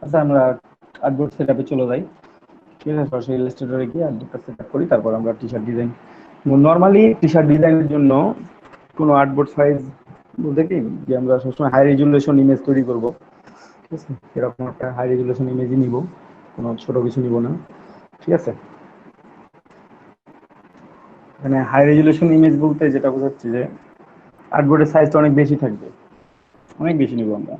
আচ্ছা, আমরা আর্টবোর্ড সেটআপে চলে যাই। ঠিক আছে, সরাসরি ইলাস্ট্রেটরে গিয়ে আর্টবোর্ডটা সেটআপ করি, তারপর আমরা টি-শার্ট ডিজাইন। নরমালি টি-শার্ট ডিজাইনের জন্য কোনো আর্টবোর্ড সাইজ বলতে কি, যে আমরা সবসময় হাই রেজুলেশন ইমেজ তৈরি করব। ঠিক আছে, এরকম একটা হাই রেজুলেশন ইমেজই নিব, কোনো ছোট কিছু নিব না। ঠিক আছে, মানে হাই রেজুলেশন ইমেজ বলতে যেটা বোঝাচ্ছি যে আর্টবোর্ডের সাইজটা অনেক বেশি থাকবে, অনেক বেশি নিব আমরা।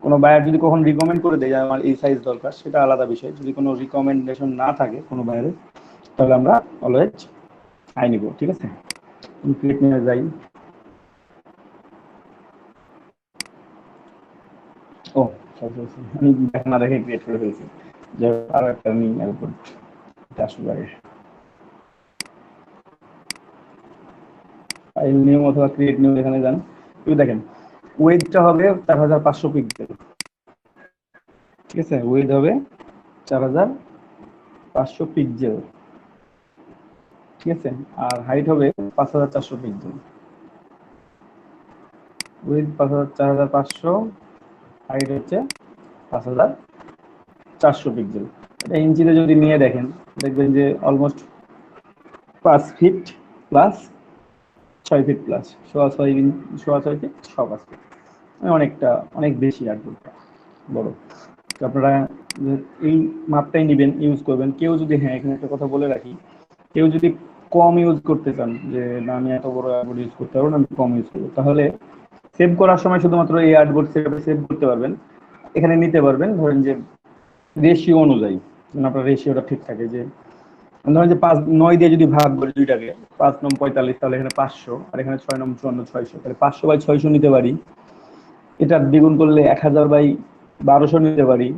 কোনো বায়ার যদি কখন রিকমেন্ড করে দেয় যে আমার এই সাইজ দরকার, সেটা আলাদা বিষয়। যদি কোনো রিকমেন্ডেশন না থাকে কোনো বায়ারের, তাহলে আমরা অলওয়েজ হাই নিব। ঠিক আছে, ক্রিয়েট নিয়ে যাই। ও সরি, আমি দেখা না দেখে ক্রিয়েট করে ফেলছি। যে আরো একটা নিই এরপর আসবে আগে। ফাইল নিয়ম অথবা ক্রিয়েট নিয়ম এখানে যান। একটু দেখেন, ওয়েটটা হবে 4500 পিক্সেল। ঠিক আছে, ওয়েট হবে 4500 পিক্সেল। ঠিক আছে, আর হাইট হবে 5400 পিক্সেল। উইথ 4500, হাইট হচ্ছে 5400 পিক্সেল। এটা ইঞ্চিতে যদি নিয়ে দেখেন, দেখবেন যে almost 5 feet plus, 6 feet plus, 6.5 inch, 6.5 feet, 5 feet, অনেকটা অনেক বেশি আর কি, বড়। তো আপনারা এই মাপটাই নেবেন, ইউজ করবেন। কেউ যদি, হ্যাঁ এখানে একটা কথা বলে রাখি, কেউ যদি কম ইউজ করতে চান, যে না আমি এত বড় আর্টবোর্ড ইউজ করতে পারবো না, আমি কম ইউজ করবো, তাহলে সেভ করার সময় শুধুমাত্র এই আর্টবোর্ড সেভ করতে পারবেন। এখানে নিতে পারবেন ধরেন যে রেশিও অনুযায়ী, যেন আপনার রেশিওটা ঠিক থাকে। যে ধরেন যে 5 9 দিয়ে যদি ভাগ করি দুইটাকে, 5 9 45, তাহলে এখানে 500, আর এখানে 6 9 54, 600, তাহলে 500/600 নিতে পারি। এটা দ্বিগুণ করলে 1000/1200 নিতে পারি,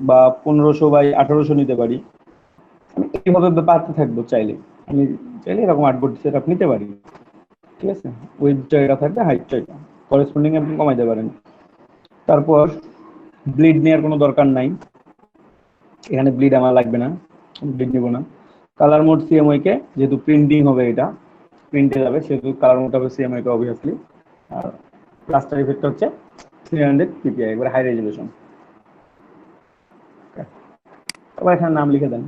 বা 1500/1800 নিতে পারি। আমি এইভাবে বাড়তে থাকবো চাইলে। আমি চাইলে এরকম আর্টবোর্ড সেট আপ নিতে পারি। ঠিক আছে, উইথটা এটা থাকবে, হাইটটা এটা করেসপন্ডিং আপনি কমাইতে পারেন। তারপর ব্লিড নেওয়ার কোনো দরকার নাই, এখানে ব্লিড আমার লাগবে না, ব্লিড নিব না। কালার মোড সিএমওয়াই কে, যেহেতু প্রিন্টিং হবে, এটা প্রিন্টে যাবে, সেহেতু কালার মোড হবে সিএমওয়াই কে অবভিয়াসলি। আর রাস্টার ইফেক্ট হচ্ছে 300 পিপিআই, একবার হাই রেজুলেশন। আবার এখানে নাম লিখে দেন।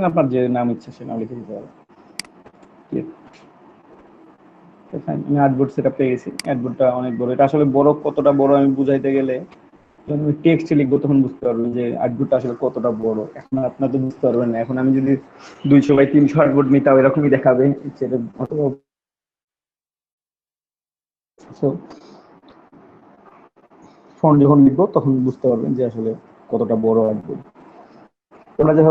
আপনার যে নাম ইচ্ছে সে নাম লিখে দিতে হবে। আমি আর্টবোর্ড সেট আপ পেয়ে গেছি। আর্টবোর্ডটা অনেক বড়, এটা আসলে বড়, কতটা বড় আমি বুঝাইতে গেলে যখন আমি টেক্সটে লিখবো তখন বুঝতে পারবেন যে আর্টবোর্ডটা আসলে কতটা বড়। এখন আপনার তো বুঝতে পারবেন না। এখন আমি যদি 200/300 আর্টবোর্ড নিতাম, এরকমই দেখাবে। সেটা অথবা ফন্ট যখন লিখবো তখন বুঝতে পারবেন যে আসলে কতটা বড় আর্টবোর্ড। আমরা যে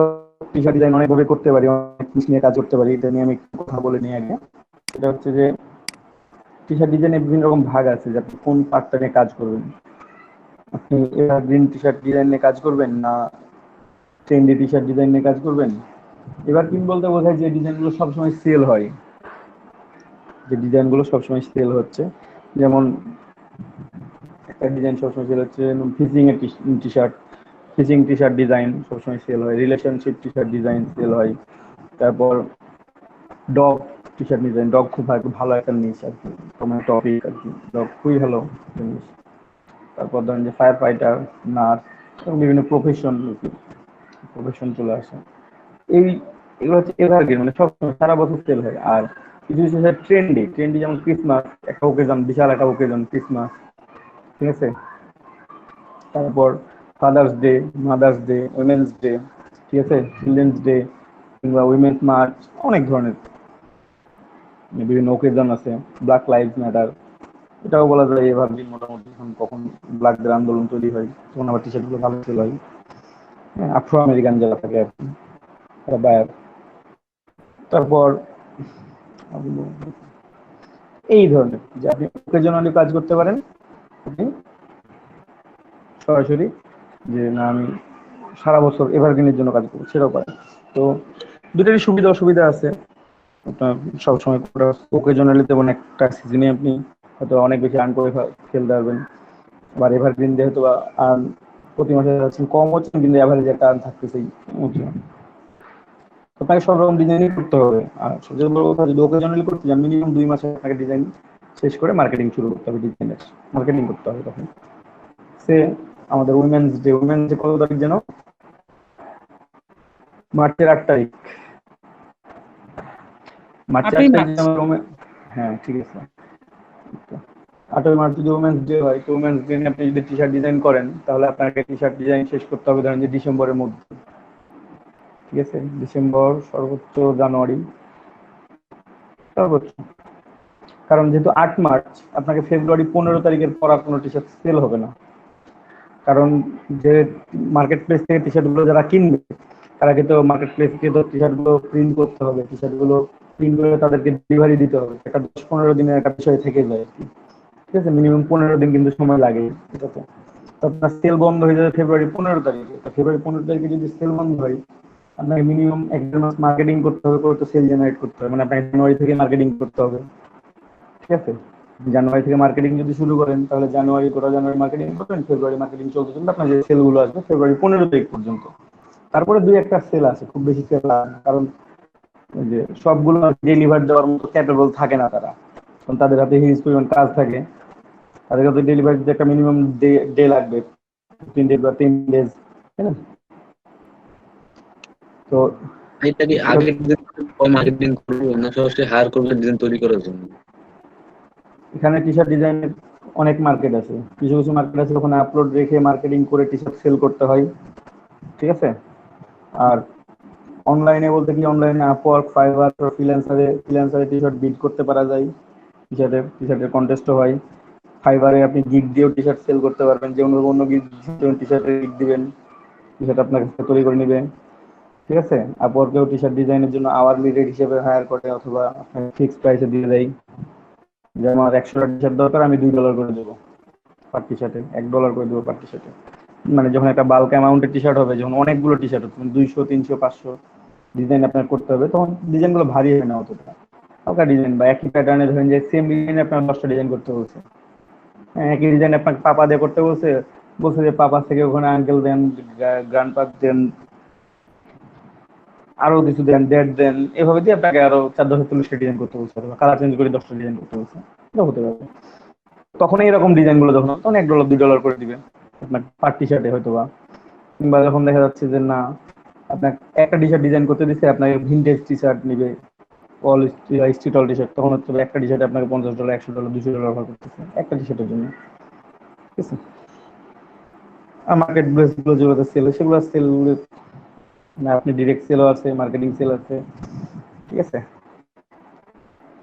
টি শার্ট ডিজাইন অনেকভাবে করতে পারি, অনেক জিনিস নিয়ে কাজ করতে পারি, এটা নিয়ে আমি কথা বলে নিই আগে। সেটা হচ্ছে যে টি শার্ট ডিজাইনের বিভিন্ন রকম ভাগ আছে, যে আপনি কোন পার্টটা নিয়ে কাজ করবেন। আপনি এভারগ্রিন টি শার্ট ডিজাইন নিয়ে কাজ করবেন, না ট্রেন্ডি টি শার্ট ডিজাইন নিয়ে কাজ করবেন। এভারগ্রিন বলতে বোঝায় যে ডিজাইনগুলো সবসময় সেল হয়, যে ডিজাইনগুলো সবসময় সেল হচ্ছে। যেমন একটা ডিজাইন সবসময় সেল হচ্ছে, ফিচিং এর T shirt, fishing T shirt design সবসময় সেল হয়। Relationship T shirt design sale হয়। তারপর dog T shirt design, dog খুব ভালো একটা নিশ আর কি, তোমার টপিক আর কি, ডগ খুবই ভালো জিনিস। তারপর ধরেন যে ফায়ার ফাইটার, নার্স, বিভিন্ন প্রফেশন, প্রফেশন চলে আসে। এই এগুলো হচ্ছে এভারগ্রিন, মানে সবসময় সারা বছর সেল হয়। আর কিছু কিছু ট্রেন্ডি, ট্রেন্ডি যেমন ক্রিসমাস, একটা ওকেজন, বিশাল একটা ওকেজন ক্রিসমাস। ঠিক আছে, তারপর father's day, mother's day, women's day, ঠিক আছে, চিলড্রেন্স ডে, কিংবা উইমেন্স মার্চ, অনেক ধরনের বিভিন্ন ওকেজন আছে। ব্ল্যাক লাইভস ম্যাটার, এটাও বলা যায় এভারগ্রিন। মোটামুটি এখন কখন ব্ল্যাকদের আন্দোলন তৈরি হয় তখন আবার টি শার্টগুলো ভালো সেল হয়। আফ্রো আমেরিকান যারা থাকে আর কি, তারা বায়ার। তারপর এই ধরনের যে আপনি ওকেজনালি কাজ করতে পারেন, আপনি সরাসরি যে না আমি সারা বছর এভারগ্রিনের জন্য কাজ করবো, সেটাও পারেন। তো দুটোরই সুবিধা অসুবিধা আছে। আপনার সবসময় ওকেজনালি, তেমন একটা সিজনে আপনি হয়তো অনেক বেশি আর্ন করে ফেলতে পারবেন। আবার এভারগ্রিন যেহেতু প্রতি মাসে যাচ্ছেন কম হচ্ছে, কিন্তু এভারেজ একটা আর্ন থাকতেছেই। আপনাকে সব রকম ডিজাইনই করতে হবে। আর সবচেয়ে বড় কথা, যদি ওকেজনালি করতে চান মিনিমাম 2 মাসে আপনাকে ডিজাইন শেষ করে মার্কেটিং শুরু করতে হবে, ডিজাইনের মার্কেটিং করতে হবে। তখন সে আমাদের উইমেন্স ডে কত তারিখ যেন, মার্চের 8 তারিখ। মার্চের 8ই 8 তারিখ মার্চ। হ্যাঁ ঠিক আছে। 8ই মার্চ যদি উমেন্স ডে হয়, তো উমেন্স ডে আপনি যদি টি শার্ট ডিজাইন করেন, তাহলে আপনাকে টি শার্ট ডিজাইন শেষ করতে হবে ধরেন যে ডিসেম্বরের মধ্যে। ঠিক আছে, ডিসেম্বর সর্বোচ্চ জানুয়ারি সর্বোচ্চ। কারণ যেহেতু 8 মার্চ, আপনাকে ফেব্রুয়ারি 15 তারিখের পর আর কোনো টি শার্ট সেল হবে না। কারণ যে মার্কেট প্লেস থেকে টি শার্টগুলো যারা কিনবে, তারা কিন্তু মার্কেট প্লেস থেকে তো টি শার্টগুলো প্রিন্ট করতে হবে, টি শার্টগুলো প্রিন্ট করে তাদেরকে ডেলিভারি দিতে হবে। একটা 10-15 দিনের একটা বিষয় থেকে যায়। ঠিক আছে, মিনিমাম 15 দিন কিন্তু সময় লাগে এটাতে। তো আপনার সেল বন্ধ হয়ে যাবে ফেব্রুয়ারি 15 তারিখে। তো ফেব্রুয়ারি 15 তারিখে যদি সেল বন্ধ হয়, আপনাকে মিনিমাম 1-1.5 মাস মার্কেটিং করতে হবে, করে তো সেল জেনারেট করতে হবে। মানে আপনাকে জানুয়ারি থেকে মার্কেটিং করতে হবে। ঠিক আছে, জানুয়ারি থেকে মার্কেটিং যদি শুরু করেন, তাহলে গোটা জানুয়ারি মার্কেটিং করবেন, ফেব্রুয়ারি মার্কেটিং চলতে চলতে আপনার যে সেলগুলো আসবে ফেব্রুয়ারি 15 তারিখ পর্যন্ত। তারপরে 2-1টা সেল আছে, খুব বেশি সেল না। কারণ যে সবগুলো ডেলিভার দেওয়ার মতো ক্যাপেবল থাকে না তারা, কারণ তাদের হাতে হিউজ পরিমাণ কাজ থাকে। তাদের কাছে ডেলিভারি দিতে একটা মিনিমাম ডে লাগবে, 15 ডে বা 10 ডেজ, তাই না? তো এটা কি আগে মার্কেটিং করবো না সরাসরি হায়ার করবো ডিজাইন তৈরি করার জন্য? এখানে টি শার্ট ডিজাইনের অনেক মার্কেট আছে। কিছু কিছু মার্কেট আছে ওখানে আপলোড রেখে মার্কেটিং করে টি শার্ট সেল করতে হয়। ঠিক আছে, আর অনলাইনে বলতে কি, অনলাইনে আপওয়ার্ক, ফাইবার, ফ্রিল্যান্সারে টি শার্ট বিড করতে পারা যায়। টি শার্টের কন্টেস্টও হয়। ফাইবারে আপনি গিগ দিয়েও টি শার্ট সেল করতে পারবেন, যে অন্য গিগ টি শার্টের গিগ দিবেন, টি শার্ট আপনার কাছে তৈরি করে নেবেন। ঠিক আছে, আপওয়ার্কেও টি শার্ট ডিজাইনের জন্য আওয়ারলি রেট হিসেবে হায়ার করে, অথবা ফিক্সড প্রাইসে দিয়ে দেয়। যে আমার 100টা টি শার্ট দরকার, আমি $2 করে দেবো পার টি শার্টে, $1 করে দেবো পার টি শার্টে। মানে যখন একটা বাল্ক অ্যামাউন্টের টি শার্ট হবে, যখন অনেকগুলো টি শার্ট হবে, 200, 300, 500 ডিজাইন আপনার করতে হবে, তখন ডিজাইনগুলো ভারী হয় না অতটা। হালকা ডিজাইন বা একই প্যাটার্নে ধরেন যে সেম ডিজাইনে আপনার 10টা ডিজাইন করতে বলছে, হ্যাঁ, একই ডিজাইন আপনাকে পাপা দিয়ে করতে বলছে, বলছে যে পাপা থেকে ওখানে আঙ্কেল দেন, গ্র্যান্ড পা দেন, আরো কিছু দেন, ডেট দেন, এভাবে দিয়ে আপনাকে আরো 4-10-40টা ডিজাইন করতে বলছে, অথবা কালার চেঞ্জ করে 10টা ডিজাইন করতে বলছে। এটা হতে পারে। তখন এইরকম ডিজাইন গুলো যখন তখন $1, $2 করে দিবে আপনার পার টি শার্টে হয়তো বা। কিংবা যখন দেখা যাচ্ছে যে না, আপনার একটা টি শার্ট ডিজাইন করতে দিচ্ছে, আপনাকে ভিনটেজ টি শার্ট নিবে, all street all T shirt, তখন হচ্ছে একটা টি শার্টে আপনাকে $50, $100, $200 অফার করতেছে একটা টি শার্টের জন্য। ঠিক আছে, আর মার্কেট প্লেস গুলো যেগুলোতে সেল হয় সেগুলো সেল, আপনি ডিরেক্ট সেলও আছে, মার্কেটিং সেল আছে। ঠিক আছে,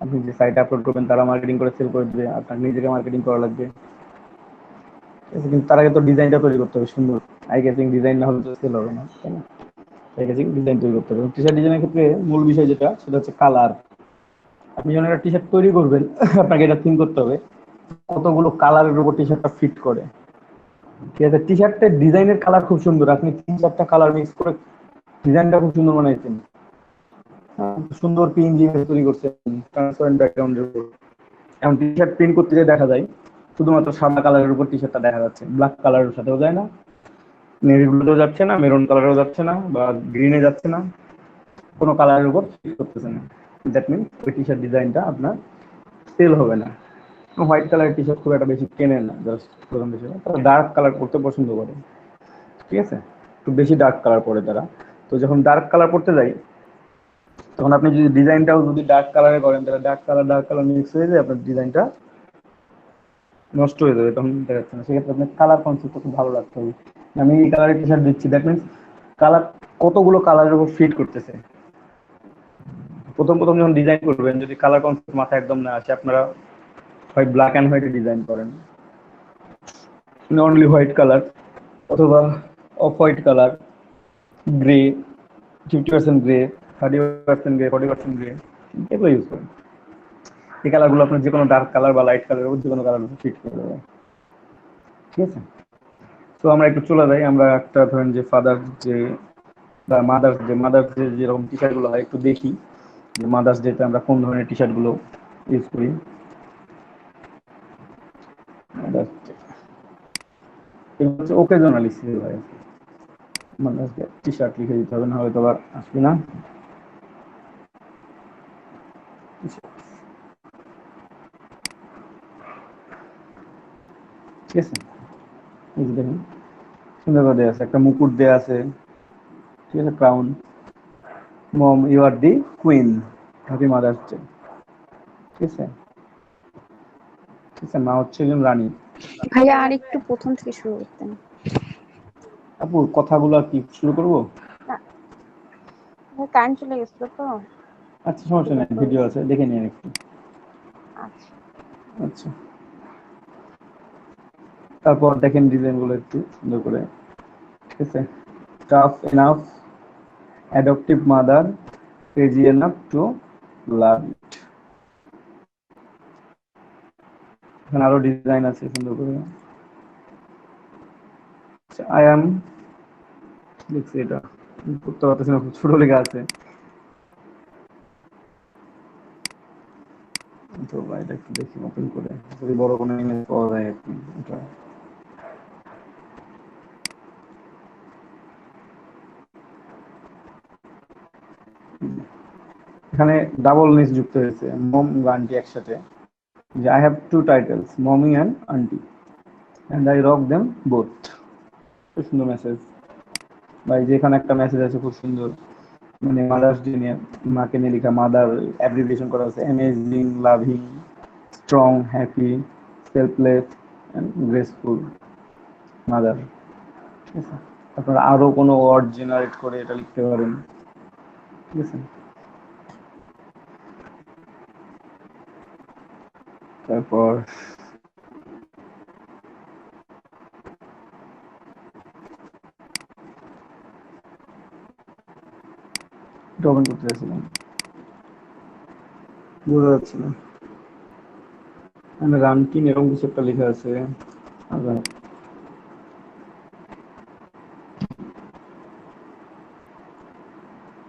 আপনি যে সাইটে আপলোড করবেন তারা মার্কেটিং করে সেল করে দেবে, আপনার নিজেকে মার্কেটিং করা লাগবে। কিন্তু তার আগে তো ডিজাইনটা তৈরি করতে হবে সুন্দর, আই ক্যাচিং ডিজাইন না হলে তো সেল হবে না, তাই না? আই ক্যাচিং ডিজাইন তৈরি করতে হবে। টি শার্ট ডিজাইনের ক্ষেত্রে মূল বিষয় যেটা, সেটা হচ্ছে কালার। আপনি যখন একটা টি শার্ট তৈরি করবেন, আপনাকে এটা থিঙ্ক করতে হবে কতগুলো কালারের উপর টি শার্টটা ফিট করে। ঠিক আছে, টি শার্টের ডিজাইনের কালার খুব সুন্দর, আপনি 3-4টা কালার মিক্স করে ডিজাইনটা খুব সুন্দর বানাইছেন, সুন্দর পিন দিয়ে তৈরি করছেন ট্রান্সপারেন্ট ব্যাকগ্রাউন্ডের উপর। এখন টি শার্ট প্রিন্ট করতে গিয়ে দেখা যায় শুধুমাত্র সাদা কালারের উপর টি শার্টটা দেখা যাচ্ছে, ব্ল্যাক কালারের সাথেও যায় না, নেভি ব্লুতেও যাচ্ছে না, মেরুন কালারেও যাচ্ছে না, বা গ্রিনে যাচ্ছে না, কোনো কালারের উপর ফিট করতেছে না। দ্যাট মিনস ওই টি শার্ট ডিজাইনটা আপনার সেল হবে না। হোয়াইট কালারের টি শার্ট খুব একটা বেশি কেনে না, জাস্ট প্রথম বিষয় তারা ডার্ক কালার পরতে পছন্দ করে। ঠিক আছে, একটু বেশি ডার্ক কালার পরে তারা। তো যখন ডার্ক কালার পরতে যাই, তখন আপনি যদি ডিজাইনটাও যদি ডার্ক কালারে করেন, তাহলে ডার্ক কালার মিক্স হয়ে যায়, আপনার ডিজাইনটা নষ্ট হয়ে যাবে, তখন দেখা যাচ্ছে না। সেক্ষেত্রে আপনার কালার কনসেপ্টটা খুব ভালো রাখতে হবে। আমি এই কালারের টি শার্ট দিচ্ছি, দ্যাট মিনস কালার কতগুলো কালারের উপর ফিট করতেছে। প্রথম প্রথম যখন ডিজাইন করবেন, যদি কালার কনসেপ্ট মাথায় একদম না আসে, আপনারা হয় ব্ল্যাক অ্যান্ড হোয়াইটে ডিজাইন করেন, অনলি হোয়াইট কালার, অথবা off white colour, grey, 50% grey, 30% grey, 40% grey, এগুলো ইউজ করেন। এই কালারগুলো আপনার যে কোনো ডার্ক কালার বা লাইট কালার যে কোনো কালার ফিট করে দেবে। ঠিক আছে, তো আমরা একটু চলে যাই, আমরা একটা ধরেন যে ফাদার যে বা মাদার্স ডে যেরকম টি শার্ট গুলো হয় একটু দেখি, যে মাদার্স ডেতে আমরা কোন ধরনের টি শার্ট গুলো ইউজ করি। মাদার্স ডে এগুলো হচ্ছে ওকেজনালি সেল হয়। মাদার্স ডে টি শার্ট লিখে দিতে হবে, না হয়তো আবার আসবে না। ঠিক আছে, এই যে দেখুন সুন্দর করে দেওয়া আছে, একটা মুকুট দেওয়া আছে, ঠিক আছে, crown. Mom you are the queen, happy mother's day. ঠিক আছে, ঠিক আছে, মা হচ্ছে একজন রানী। ভাইয়া আর একটু প্রথম থেকে শুরু করতেন। আপু কথাগুলো কি শুরু করব? কারেন্ট চলে গেছিল তো। আচ্ছা সমস্যা নেই, ভিডিও আছে, দেখে নিন একটু। আচ্ছা আচ্ছা, তারপর দেখেন ডিজাইনগুলো একটু সুন্দর করে। ঠিক আছে, tough enough, adoptive mother, crazy enough to love it. এখানে আরো ডিজাইন আছে সুন্দর করে। আই এম, দেখছি এটা করতে পারতেছি না, খুব ছোট লেখা আছে। তো এটা একটু দেখি ওপেন করে, যদি বড় কোনো ইমেজ পাওয়া যায় আর কি। এটা এখানে ডাবল নিচ যুক্ত হয়েছে, মম আন্টি একসাথে। যে I have two titles, mommy and aunty, and I rock them both. খুব সুন্দর মেসেজ ভাই, যে এখানে একটা মেসেজ আছে খুব সুন্দর, মানে মাদার্স ডে নিয়ে, মাকে নিয়ে লেখা, মাদার অ্যাব্রিভিয়েশন করা আছে, amazing, loving, strong, happy, selfless and graceful mother. ঠিক আছে, আপনারা আরো কোনো ওয়ার্ড জেনারেট করে এটা লিখতে পারেন। ঠিক আছে, তারপর এটা ওপেন করতে চাইছিলাম, বোঝা যাচ্ছে না। রানকিন এরকম কিছু একটা লেখা আছে। আচ্ছা,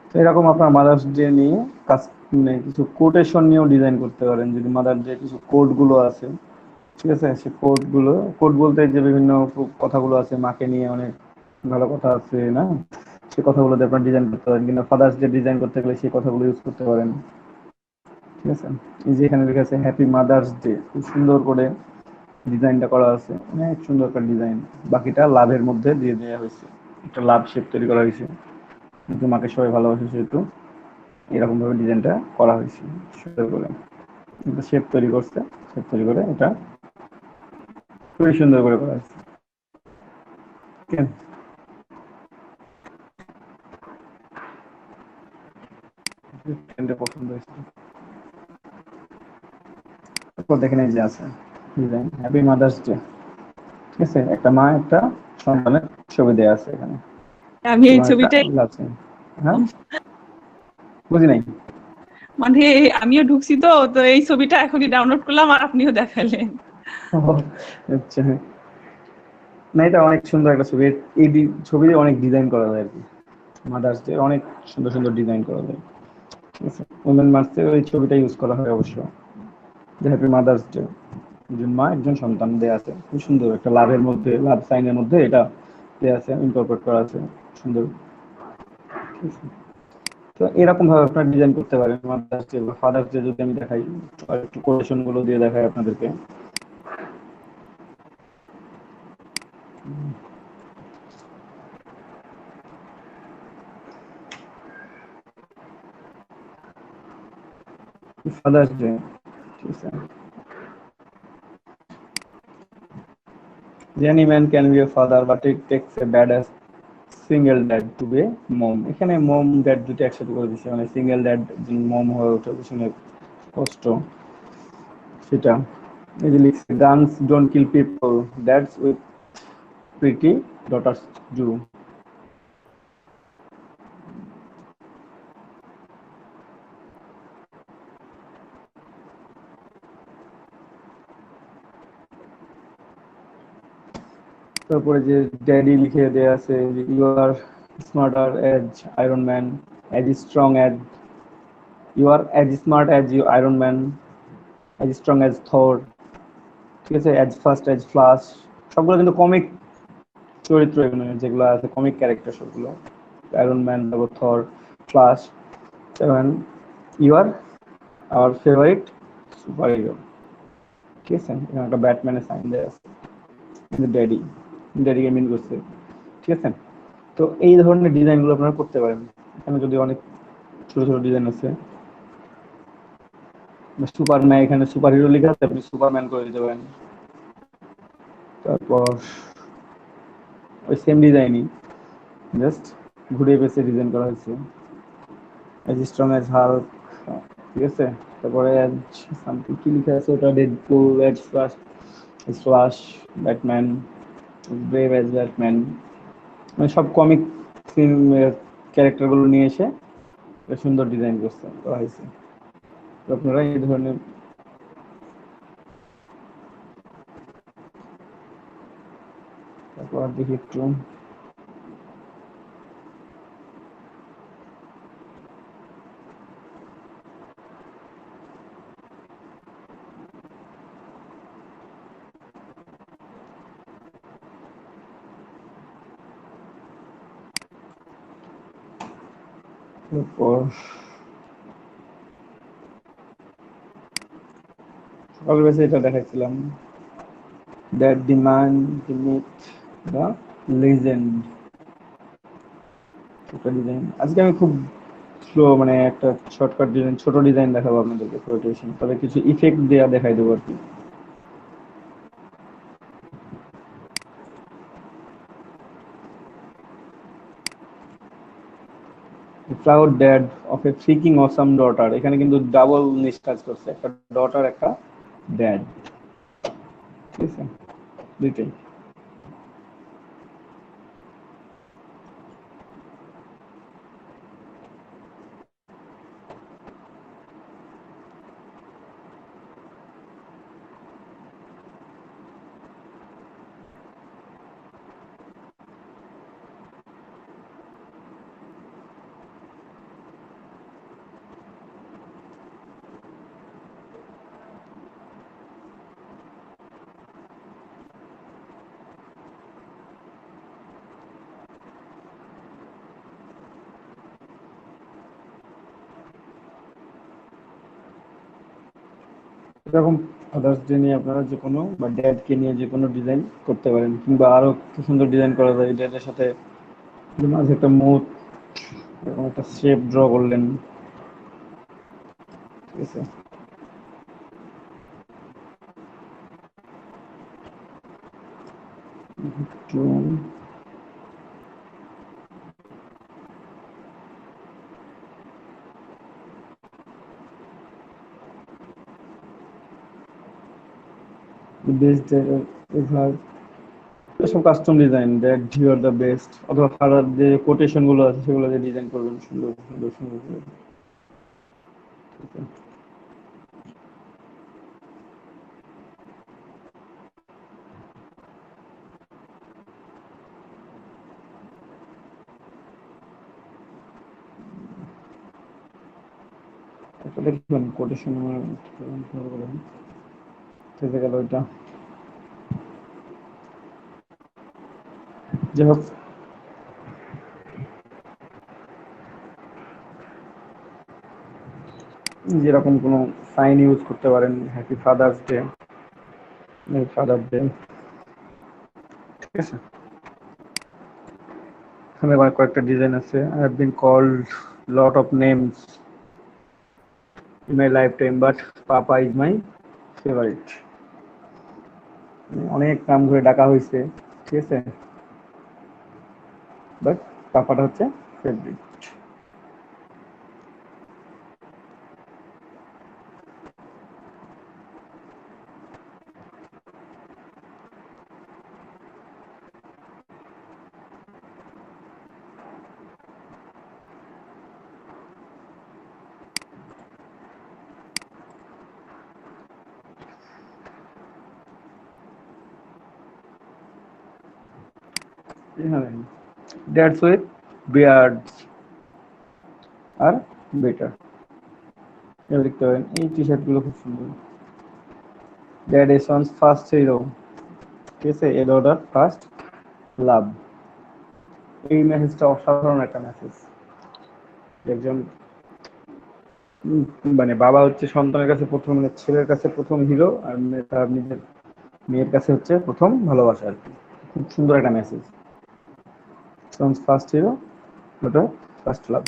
তো এরকম আপনার মাদার্স ডে নিয়ে কাজ, মানে কিছু কোটেশন নিয়েও ডিজাইন করতে পারেন। যদি মাদার্স ডে কিছু কোড গুলো আছে, ঠিক আছে, সেই কোড গুলো, কোড বলতে যে বিভিন্ন কথাগুলো আছে, মাকে নিয়ে অনেক ভালো কথা আছে না, সেই কথাগুলোতে আপনার ডিজাইন করতে পারেন। কিন্তু ফাদার্স ডে ডিজাইন করতে গেলে সেই কথাগুলো ইউজ করতে পারেন। ঠিক আছে, এই যে এখানে লেখা আছে হ্যাপি মাদার্স ডে, খুব সুন্দর করে ডিজাইনটা করা আছে, অনেক সুন্দর একটা ডিজাইন। বাকিটা লাভের মধ্যে দিয়ে দেওয়া হয়েছে, একটা লাভ শেপ তৈরি করা হয়েছে, কিন্তু মাকে সবাই ভালোবাসে সেহেতু এরকম ভাবে ডিজাইনটা করা হয়েছে সুন্দর করে। কিন্তু শেপ তৈরি করছে, শেপ তৈরি করে এটা খুবই সুন্দর করে করা হয়েছে। ঠিক আছে, ডিজাইনটা পছন্দ হয়েছে। তারপর দেখেন এই যে আছে ডিজাইন হ্যাপি মাদার্স ডে। ঠিক আছে, একটা মা একটা সন্তানের ছবি দেওয়া আছে এখানে। আমি এই তোমার একটা ছবিটাই আছে, হ্যাঁ বুঝি নাই। মানে আমিও ঢুকছি তো তো এই ছবিটা এখনই ডাউনলোড করলাম আর আপনিও দেখালেন। আচ্ছা, না এটা অনেক সুন্দর একটা ছবি, এই ছবি অনেক ডিজাইন করা যায় আর কি। মাদার্স ডে অনেক সুন্দর সুন্দর ডিজাইন করা যায়। ঠিক আছে, ওমেন মার্চে ওই ছবিটা ইউজ করা হয় অবশ্য, যে হ্যাপি মাদার্স ডে, একজন মা একজন সন্তান দেয়া আছে, খুব সুন্দর একটা লাভের মধ্যে, লাভ সাইনের মধ্যে এটা দেয়া আছে, ইনকর্পোরেট করা আছে সুন্দর। ঠিক আছে, তো এরকম ভাবে আপনারা ডিজাইন করতে পারেন মাদার্স ডে বা ফাদার্স ডে। যদি আমি দেখাই আর একটু কোটেশন গুলো দিয়ে দেখাই আপনাদেরকে। ফাদার্স ডে, ঠিক আছে, any man can be a father but it takes a badass single dad to be mom. এখানে মম ড্যাড দুটো একসাথে করে দিচ্ছে, মানে সিঙ্গেল ড্যাড মম হয়ে ওঠে পিছনে কষ্ট সেটা। এই যে লিখছে guns don't kill people, dads with pretty daughters do. তারপরে যে ড্যাডি লিখে দেয়া আছে, you are smarter as Iron Man, as strong as, you are as smart as you Iron Man, as strong as Thor. ঠিক আছে, age fast age flush. সবগুলো কিন্তু comic চরিত্র, এখানে যেগুলো আছে কমিক ক্যারেক্টার সবগুলো, আয়রন ম্যান, তারপর থর, ফ্লাশ। এবং ইউ আর আমার ফেভারিট সুপার হিরো। ঠিক আছে, এখানে একটা ব্যাটম্যানের সাইন দেওয়া আছে, ড্যাডি, ড্যাডিকে মিন করছে। ঠিক আছে, তো এই ধরনের ডিজাইনগুলো আপনারা করতে পারেন। এখানে যদি অনেক ছোট ছোট ডিজাইন আছে, সুপারম্যান, এখানে সুপার হিরো লেখা আছে, আপনি সুপারম্যান করে দিতে পারেন। তারপর ওই সেম ডিজাইনই জাস্ট ঘুরে পেঁচে ডিজাইন করা হয়েছে, এজ স্ট্রং এজ হাল্ক। ঠিক আছে, তারপরে এজ সামথিং কি লেখা আছে ওটা, Deadpool, as Flash, Flash, Batman, brave as Batman, মানে সব কমিক ক্যারেক্টারগুলো নিয়ে এসে সুন্দর ডিজাইন করছে করা হয়েছে। তো আপনারা এই ধরনের, তারপর দেখি একটু তারপর সকালের বেশি এটা দেখাচ্ছিলাম, that demand to meet the legend. একটা ডিজাইন আজকে আমি খুব স্লো, মানে একটা শর্টকাট ডিজাইন, ছোট ডিজাইন দেখাবো আপনাদেরকে, তবে কিছু ইফেক্ট দেওয়া দেখাই দেবো আর কি। Proud dad of A freaking awesome daughter, এখানে কিন্তু ডাবল নিচ কাজ করছে, একটা ডটার একটা ড্যাড। ঠিক আছে, দুইটাই। এরকম ফাদার্স ডে নিয়ে আপনারা যে কোনো, বা ড্যাডকে নিয়ে যে কোনো ডিজাইন করতে পারেন, কিংবা আরো কি সুন্দর ডিজাইন করা যায়। ড্যাডের সাথে মাঝে একটা মুখ, এরকম একটা শেপ ড্র করলেন। ঠিক আছে, একটু বেস্ট এভার, এসব custom design, that you are the best, অথবা ফাদার যে কোটেশন গুলো আছে সেগুলো যে ডিজাইন করবেন সুন্দর সুন্দর সুন্দর করে। ঠিক আছে, একটা দেখবেন কোটেশন থেকে গেল ওইটা। যাই হোক, যেরকম কোনো সাইন ইউজ করতে পারেন, happy father's day, father day. ঠিক আছে, এখানে আবার কয়েকটা ডিজাইন আছে। I have been called lot of names in my lifetime, but Papa is my favorite. অনেক নাম ধরে ডাকা হয়েছে, ঠিক আছে, বাট পাপাটা হচ্ছে ফেভারিট। That's with beards আর বেটার, এবার দেখতে পারেন এই টি শার্ট গুলো খুব সুন্দর। That is one's first hero, ঠিক আছে, এ ডটার ফার্স্ট লাভ। এই মেসেজটা অসাধারণ একটা মেসেজ। একজন মানে বাবা হচ্ছে সন্তানের কাছে প্রথম, মানে ছেলের কাছে প্রথম হিরো, আর তার নিজের মেয়ের কাছে হচ্ছে প্রথম ভালোবাসা আর কি। খুব সুন্দর একটা মেসেজ। ফার্স্ট হিরো, ওটা ফার্স্ট লাভ।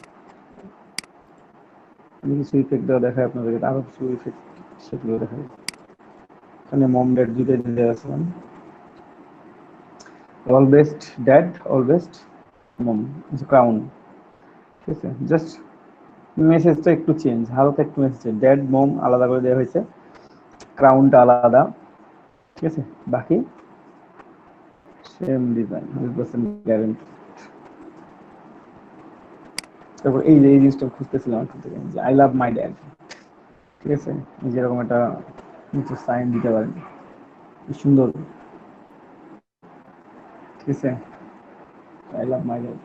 আমি কিছু ইফেক্ট দেওয়া দেখায় আপনাদের, আরো কিছু ইফেক্ট সেগুলো দেখায়। এখানে মম ড্যাড দুইটাই দিয়ে আছে। All best dad, all best mom, crown. ঠিক আছে, জাস্ট মেসেজটা একটু চেঞ্জ, হালকা একটু মেসেজ, ড্যাড মম আলাদা করে দেওয়া হয়েছে, ক্রাউনটা আলাদা। ঠিক আছে, বাকি সেম ডিজাইন, 100% গ্যারেন্টি। তারপর এই যে এই জিনিসটা খুঁজতেছিলাম একটু থেকে, যে আই লাভ মাই ড্যাড। ঠিক আছে, এই যেরকম একটা নিচে সাইন দিতে পারেন, কি সুন্দর। ঠিক আছে, I love my dad.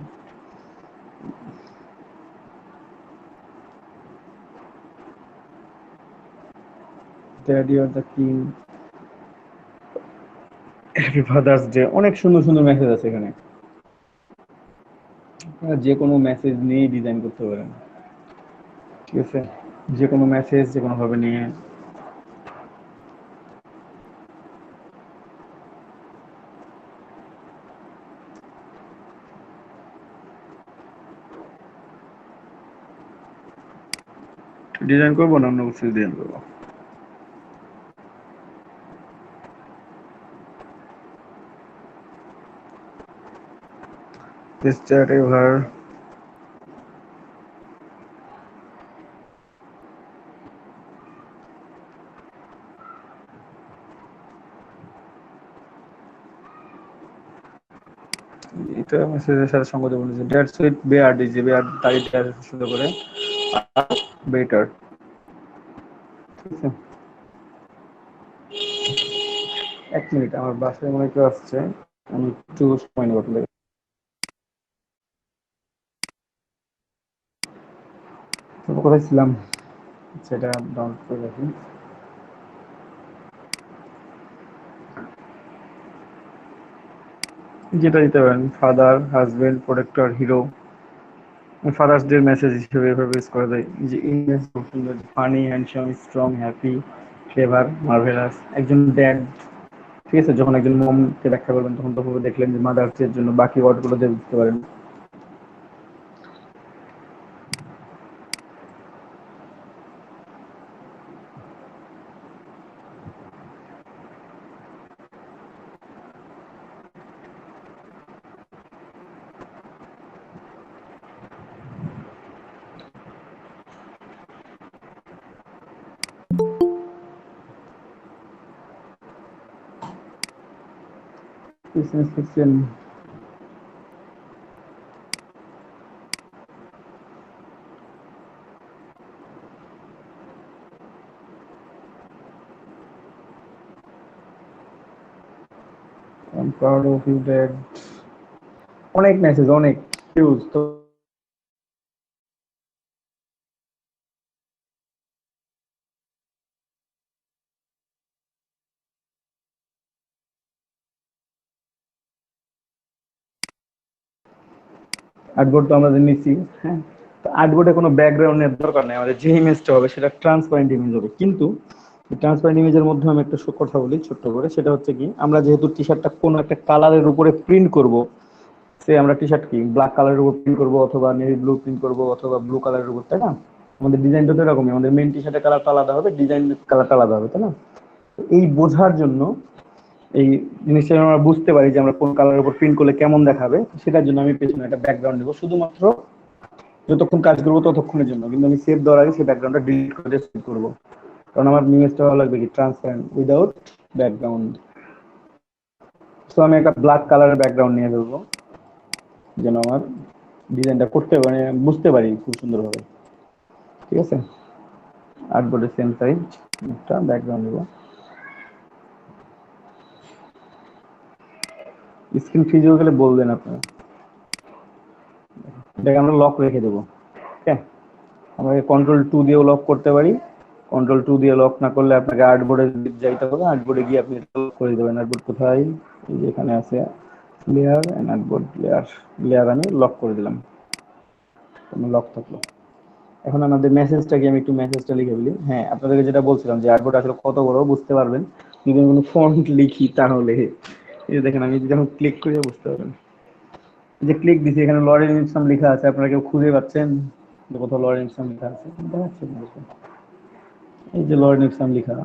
Dad you are the king, happy father's day. অনেক সুন্দর সুন্দর মেসেজ আছে এখানে, যে কোনো মেসেজ নিয়ে ডিজাইন করতে পারেন। ঠিক আছে, যে কোনো মেসেজ যে কোনো ভাবে নিয়ে। ডিজাইন করবো না অন্য কিছু ডিজাইন করবো। This chat ever এটা মেসেজের সাথে সঙ্গতি বলেছে। ড্যাট সুইট বেয়ার্ড, এই যে বেয়ার্ড দাড়িটা সুন্দর করে বেটার। ঠিক আছে, এক মিনিট, আমার বাসায় মনে কেউ আসছে, আমি একটু সময় নেব আপনাদের। কোথায় ছিলাম, সেটা ডাউনলোড করে রাখি। যেটা দিতে পারেন, father, husband, protector, hero. Father's day message হিসেবে এভাবে ইউজ করা যায়। যে ইমেজ খুব সুন্দর, funny, handsome, strong, happy, clever, marvellous. একজন ড্যাড, ঠিক আছে, যখন একজন মমকে ব্যাখ্যা করবেন তখন তো দেখলেন যে মাদার্স এর জন্য বাকি ওয়ার্ডগুলো দিয়ে বুঝতে পারেন। Business system, I am proud of you dad. অনেক মেসেজ, অনেক হিউজ। তো আর্টবোর্ড তো আমাদের নিচ্ছি। হ্যাঁ, তো আর্টবোর্ডে কোনো ব্যাকগ্রাউন্ডের দরকার নেই, আমাদের যে ইমেজটা হবে সেটা ট্রান্সপারেন্ট ইমেজ হবে। কিন্তু ট্রান্সপারেন্ট ইমেজের মধ্যে আমি একটা কথা বলি ছোট্ট করে, সেটা হচ্ছে কি, আমরা যেহেতু টি শার্টটা কোনো একটা কালারের উপরে প্রিন্ট করব, সে আমরা টি শার্ট কি ব্ল্যাক কালারের উপর প্রিন্ট করবো, অথবা নেভি ব্লু প্রিন্ট করবো, অথবা ব্লু কালারের উপর, তাই না? আমাদের ডিজাইনটা তো এরকমই, আমাদের মেন টি শার্টের কালারটা আলাদা হবে, ডিজাইন কালারটা আলাদা হবে, তাই না? এই বোঝার জন্য, এই জিনিসটা আমরা বুঝতে পারি যে আমরা কোন কালারের উপর প্রিন্ট করলে কেমন দেখাবে, সেটার জন্য আমি পেছনে একটা ব্যাকগ্রাউন্ড দেবো, শুধুমাত্র যতক্ষণ কাজ করবো ততক্ষণের জন্য। কিন্তু আমি সেভ দেওয়ার আগে সেই ব্যাকগ্রাউন্ডটা ডিলিট করে সেভ করবো, কারণ আমার ইমেজটা ভালো লাগবে কি ট্রান্সপারেন্ট উইদাউট ব্যাকগ্রাউন্ড। তো আমি একটা ব্ল্যাক কালারের ব্যাকগ্রাউন্ড নিয়ে ফেলবো, যেন আমার ডিজাইনটা করতে মানে বুঝতে পারি খুব সুন্দরভাবে। ঠিক আছে, আর্টবোর্ডের সেম সাইজ একটা ব্যাকগ্রাউন্ড দেবো। স্ক্রিন ফ্রিজ হয়ে গেলে বলবেন আপনারা, এটাকে আমরা লক রেখে দেবো। ঠিক আছে, আমরা কন্ট্রোল 2 দিয়েও লক করতে পারি। কন্ট্রোল 2 দিয়ে লক না করলে আপনাকে আর্টবোর্ডে যাইতে হবে, আর্টবোর্ডে গিয়ে আপনি লক করে দেবেন। আর্টবোর্ড কোথায়, এই যে এখানে আছে লেয়ার এন্ড আর্টবোর্ড, লেয়ার আমি লক করে দিলাম, লক থাকলো। এখন আমাদের মেসেজটাকে আমি একটু মেসেজটা লিখে বলি। হ্যাঁ, আপনাদেরকে যেটা বলছিলাম যে আর্টবোর্ড আসলে কত বড় বুঝতে পারবেন যদি আমি কোনো ফন্ট লিখি তাহলে। এই যে দেখেন আমি যদি এখন ক্লিক করি বুঝতে পারবেন। এই যে ক্লিক দিছি এখানে লরেন ইপসাম লেখা আছে, আপনারা কেউ খুঁজে পাচ্ছেন যে কোথাও লরেন ইপসাম লেখা আছে? দেখাচ্ছে না দেখুন। এই যে লরেন ইপসাম লেখা,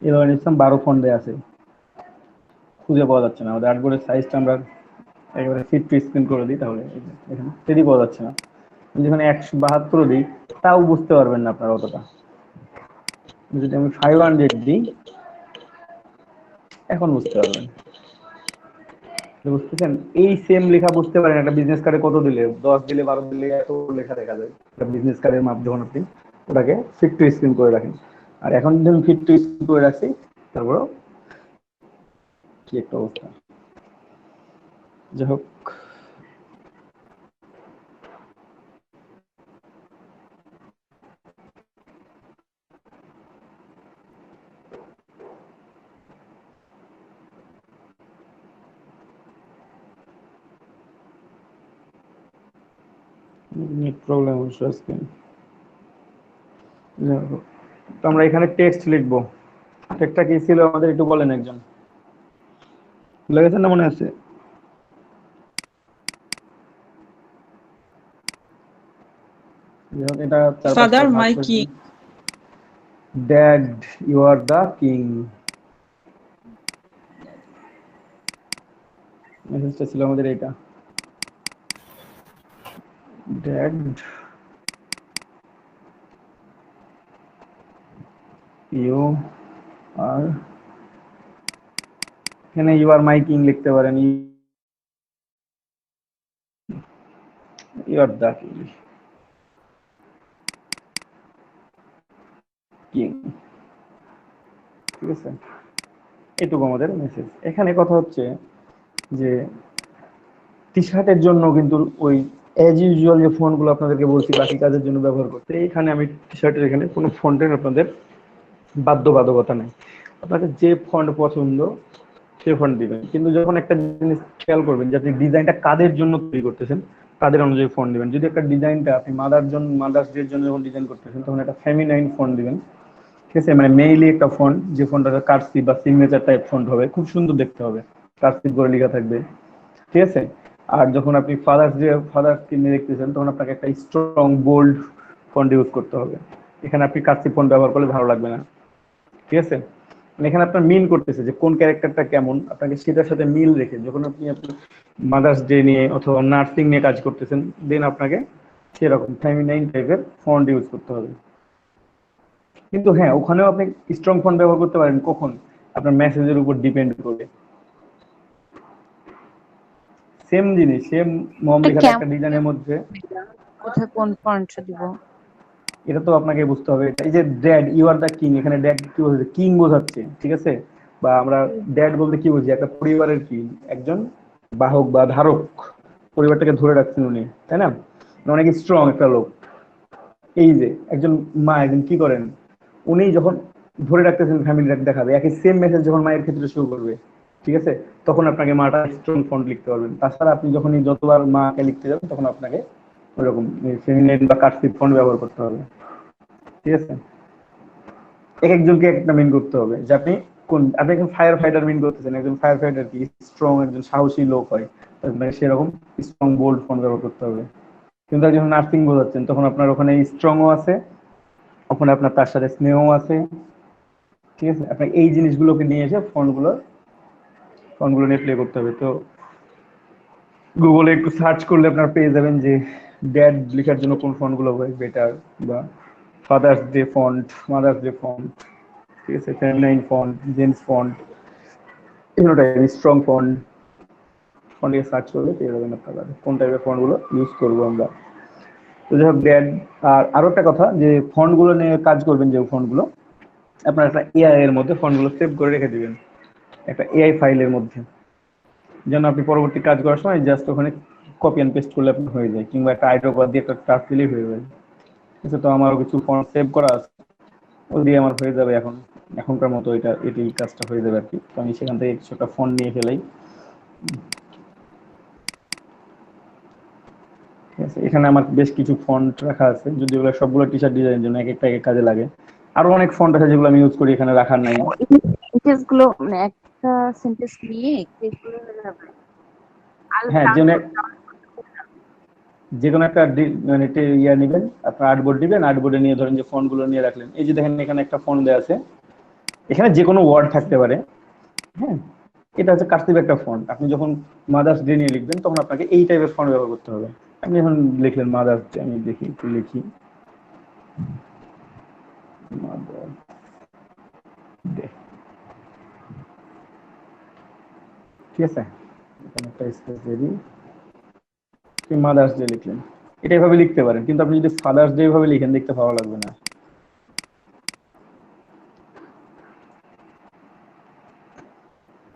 এই লরেন ইপসাম 12 ফন্টে আছে, খুঁজে পাওয়া যাচ্ছে না। আমাদের আর্টবোর্ডের সাইজটা আমরা একেবারে ফিট টু স্ক্রিন করে দিই তাহলে এই যে এখানে সেটি পাওয়া যাচ্ছে না। যেখানে 172 দিই তাও বুঝতে পারবেন না আপনারা অতটা। যদি আমি 500 দিই এখন বুঝতে পারবেন। বুঝতেছেন? এই সেম লেখা বুঝতে পারেন একটা বিজনেস কার্ডে কত দিলে, 10 দিলে 12 দিলে এত লেখা দেখা যায়। একটা বিজনেস কার্ডের মাপ যখন আপনি ওটাকে ফিট টু স্ক্রিন করে রাখেন। আর এখন যদি আমি ফিট টু স্ক্রিন করে রাখছি তারপরেও কি একটা অবস্থা। যাই হোক, নেট প্রবলেম হচ্ছে আজকে। যাই হোক, তো আমরা এখানে টেক্সট লিখবো। টেক্সটটা কি ছিল আমাদের একটু বলেন একজন, ভুলে গেছেন না মনে আছে? যাই হোক, এটা 4-5টা ফাদার ভাগ মাই করে কি? দিই। Dad you are the king. মেসেজটা ছিল আমাদের এটা। ড্যাড ইউ আর, এখানে ইউ আর মাই কিং লিখতে পারেন, ইউ আর দ্য কিং। ঠিক আছে, এটুকু আমাদের মেসেজ। এখানে কথা হচ্ছে যে টি শার্টের জন্য কিন্তু ওই অ্যাজ ইউজুয়াল যে ফন্টগুলো আপনাদেরকে বলছি বাকি কাজের জন্য ব্যবহার করতে, এইখানে আমি টি শার্টের এখানে কোনো ফন্টের আপনাদের বাধ্যবাধকতা নেই। আপনাদের যে ফন্ট পছন্দ সে ফন্ট দিবেন। কিন্তু যখন একটা জিনিস খেয়াল করবেন যে আপনি ডিজাইনটা কাদের জন্য তৈরি করতেছেন তাদের অনুযায়ী ফন্ট দিবেন। যদি একটা ডিজাইনটা আপনি মাদার্স ডের জন্য যখন ডিজাইন করতেছেন তখন একটা ফেমিনাইন ফন্ট দিবেন। ঠিক আছে, মানে মেইলি একটা ফন্ট যে ফন্টটা কার্সিভ বা সিগনেচার টাইপ ফন্ট হবে, খুব সুন্দর দেখতে হবে, কার্সিভ করে লেখা থাকবে। ঠিক আছে। আর যখন আপনি ফাদার্সকে নিয়ে দেখতেছেন তখন আপনাকে একটা স্ট্রং বোল্ড ফন্ট ইউজ করতে হবে। এখানে আপনি কার্সিভ ফন্ট ব্যবহার করলে ভালো লাগবে না। ঠিক আছে, মানে এখানে আপনার মিল করতেছে যে কোন ক্যারেক্টারটা কেমন, আপনাকে সেটার সাথে মিল রেখে যখন আপনি আপনার মাদার্স ডে নিয়ে অথবা নার্সিং নিয়ে কাজ করতেছেন দেন আপনাকে সেরকম ফেমিনাইন টাইপের ফন্ট ইউজ করতে হবে। কিন্তু হ্যাঁ, ওখানেও আপনি স্ট্রং ফন্ট ব্যবহার করতে পারেন কখন, আপনার মেসেজের উপর ডিপেন্ড করে। সেম জিনিস, সেম মম এটা লেখাটা একটা কেমন ডিজাইনের মধ্যে। কোথায় কোন ফন্টটা দিব? এটা তো আপনাকে বুঝতে হবে। এই যে dad you are the king, এখানে ড্যাড কি বোঝাচ্ছে? কিং বোঝাচ্ছে। ঠিক আছে, বা আমরা ড্যাড বলতে কি বুঝি? একটা পরিবারের কিং, একজন বাহক বা ধারক, পরিবারটাকে ধরে রাখছেন উনি, তাই না? অনেক স্ট্রং একটা লোক। এই যে একজন মা, একজন কি করেন উনি যখন ধরে রাখতেছেন ফ্যামিলিটাকে দেখাবে, একই সেম মেসেজ যখন মায়ের ক্ষেত্রে শুরু করবে, ঠিক আছে, তখন আপনাকে মাটা স্ট্রং ফন্ট লিখতে পারবেন। তাছাড়া আপনি যখনই যতবার মাকে লিখতে যাবেন তখন আপনাকে ওরকম ফেমিনাইন বা কার্সিভ ফন্ট ব্যবহার করতে হবে। ঠিক আছে, এক একজনকে একটা মিন করতে হবে যে আপনি একজন ফায়ার ফাইটার মিন করতেছেন, একজন ফায়ার ফাইটার কি স্ট্রং, একজন সাহসী লোক হয়, আপনাকে সেরকম স্ট্রং বোল্ড ফন্ট ব্যবহার করতে হবে। কিন্তু যখন নার্সিং বোঝাচ্ছেন তখন আপনার ওখানে স্ট্রংও আছে, ওখানে আপনার তার সাথে স্নেহও আছে। ঠিক আছে, আপনাকে এই জিনিসগুলোকে নিয়ে এসে ফন্টগুলো নিয়ে প্লে করতে হবে। তো গুগলে একটু সার্চ করলে আপনার পেয়ে যাবেন যে ড্যাড লেখার জন্য কোন ফন্টগুলো হয় বেটার, বা father's day font, mother's day font, ঠিক আছে, ফেমিনাইন ফন্ট, জেন্টস ফন্ট, বিভিন্ন টাইপের স্ট্রং ফন্ট সার্চ করলে পেয়ে যাবেন আপনারা কোন টাইপের ফন্টগুলো ইউজ করবো আমরা। তো যাই হোক ড্যাড। আর আরো একটা কথা যে ফন্টগুলো নিয়ে কাজ করবেন, যে ফন্টগুলো আপনার একটা এআই এর মধ্যে ফন্টগুলো সেভ করে রেখে দিবেন, একটা এআই ফাইলের মধ্যে, যেন আপনি পরবর্তী কাজ করার সময় জাস্ট ওখানে কপি অ্যান্ড পেস্ট করলে আপনার হয়ে যায়, কিংবা একটা আইড্রপার দিয়ে একটা টাচ দিলেই হয়ে যায়। ঠিক আছে, তো আমারও কিছু ফন্ট সেভ করা আছে, ওই দিয়ে আমার হয়ে যাবে এখনকার মতো এটি কাজটা হয়ে যাবে আর কি। তো আমি সেখান থেকে কিছু একটা ফন্ট নিয়ে ফেলাই। ঠিক আছে, আছে। এখানে আমার বেশ কিছু ফন্ট রাখা আছে, যদি ওগুলো সবগুলো টি শার্ট ডিজাইনের জন্য এক একটা এক এক কাজে লাগে। আরো অনেক ফন্ট আছে যেগুলো আমি ইউজ করি, এখানে রাখার নাই। সেন্টেন্স গুলো মানে একটা সেন্টেন্স নিয়ে এগুলো হয়ে যাবে। হ্যাঁ, যে কোনো একটা মানে ইয়া নেবেন, আপনার আর্টবোর্ড দিবেন, আর্টবোর্ডে নিয়ে ধরেন যে ফন্ট গুলো নিয়ে রাখলেন। এই যে দেখেন এখানে একটা ফন্ট দেওয়া আছে, এখানে যে কোনো ওয়ার্ড থাকতে পারে। হ্যাঁ, এটা হচ্ছে কার্সিভ একটা ফন্ট। আপনি যখন মাদার্স ডে নিয়ে লিখবেন তখন আপনাকে এই টাইপের ফন্ট ব্যবহার করতে হবে। আপনি এখন লিখলেন মাদার্স ডে, আমি দেখি একটু লিখি মাদার্স ডে, ঠিক আছে। এখানে একটা স্পেস দিয়ে দিই, মাদার্স ডে লিখলেন। এটা এভাবে লিখতে পারেন, কিন্তু আপনি যদি ফাদার্স ডে এভাবে লিখেন দেখতে ভালো লাগবে না।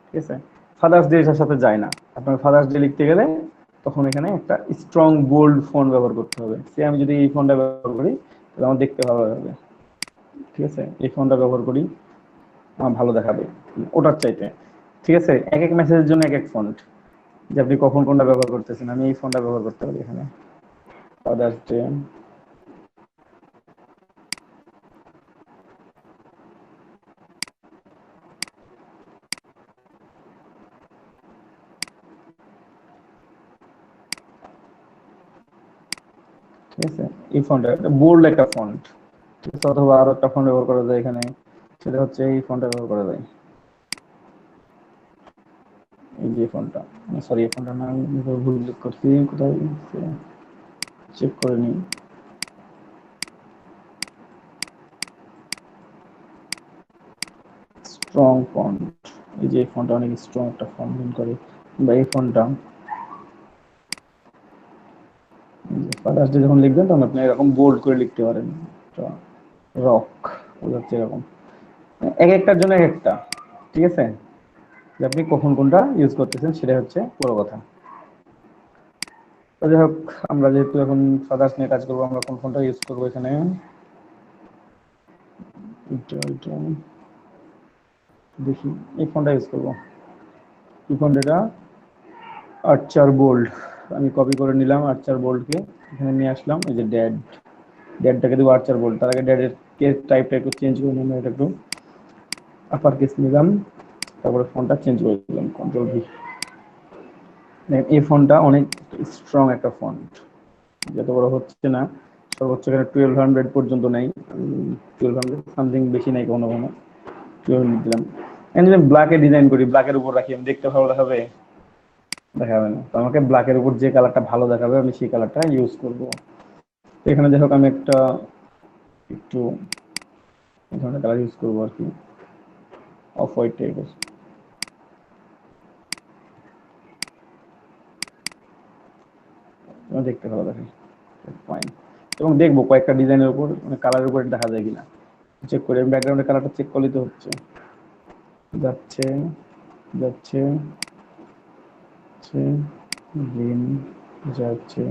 ঠিক আছে, ফাদার্স ডে এর সাথে যায় না। আপনার ফাদার্স ডে লিখতে গেলে তখন এখানে একটা স্ট্রং বোল্ড ফন্ট ব্যবহার করতে হবে। সে আমি যদি এই ফন্টটা ব্যবহার করি তাহলে আমার দেখতে ভালো লাগবে। ঠিক আছে, এই ফন্টটা ব্যবহার করি, আমার ভালো দেখাবে ওটার চাইতে। ঠিক আছে, এক এক মেসেজের জন্য এক এক ফন্ট, যে আপনি কখন কোনটা ব্যবহার করতেছেন। আমি এই ফন্টটা ব্যবহার করতে পারি এখানে, ফাদার্স ডে। ঠিক আছে, এই ফন্টটা একটা বোল্ড একটা ফন্ট। ঠিক আছে, অথবা আরো একটা ফন্ট ব্যবহার করা যায় এখানে, সেটা হচ্ছে এই ফন্টটা ব্যবহার করা যায়। এই যে ফন্টটা, সরি এই ফন্টটা না, আমি ভুল ক্লিক করছি, কোথায় চেক করে নিই। স্ট্রং ফন্ট, এই যে ফন্টটা অনেক স্ট্রং একটা ফন্ট মিন করে, বা এই ফন্টটা ফাদার্স ডে যখন লিখবেন তখন আপনি এরকম বোল্ড করে লিখতে পারেন। রক বোঝাচ্ছে এরকম, এক একটার জন্য এক একটা। ঠিক আছে, যে আপনি কখন কোনটা ইউজ করতেছেন সেটা হচ্ছে বড় কথা। যাই হোক, আমরা যেহেতু এখন ফাদার্স নিয়ে কাজ করবো, আমরা কোন ফোনটা ইউজ করবো এখানে, দেখি এই ফোনটা ইউজ করবো। এই ফোনটা এটা আর্চার বোল্ড, আমি কপি করে নিলাম আর্চার বোল্ডকে, এখানে নিয়ে আসলাম। এই যে ড্যাডটাকে দেবো আর্চার বোল্ড, তার আগে ড্যাডের কেস টাইপটা একটু চেঞ্জ করে নিলাম, এটা একটু আপার কেস নিলাম, তারপরে ফোনটা চেঞ্জ করে দিলাম, কন্ট্রোল ভি। এই ফোনটা অনেক স্ট্রং একটা ফন্ট, যত বড় হচ্ছে না, সর্বোচ্চ এখানে 1200 পর্যন্ত নেই, 1200 সামথিং, বেশি নাই কোনো কোনো, 1200 দিলাম। আমি ব্ল্যাকে ডিজাইন করি, ব্ল্যাকের উপর রাখি, আমি দেখতে ভালো দেখাবে, দেখাবে না। তো আমাকে ব্ল্যাকের উপর যে কালারটা ভালো দেখাবে আমি সেই কালারটা ইউজ করব। এখানে যাই হোক আমি একটা একটু এই ধরনের কালার ইউজ করবো আর কি, অফ হোয়াইট টাইপের। দেখতে ভালো দেখে, ফাইন। এবং দেখবো কয়েকটা ডিজাইনের উপর মানে কালারের উপর দেখা যায় কিনা, চেক করে ব্যাকগ্রাউন্ডের কালারটা চেক করলেই তো হচ্ছে। যাচ্ছে যাচ্ছে গ্রিন, যাচ্ছে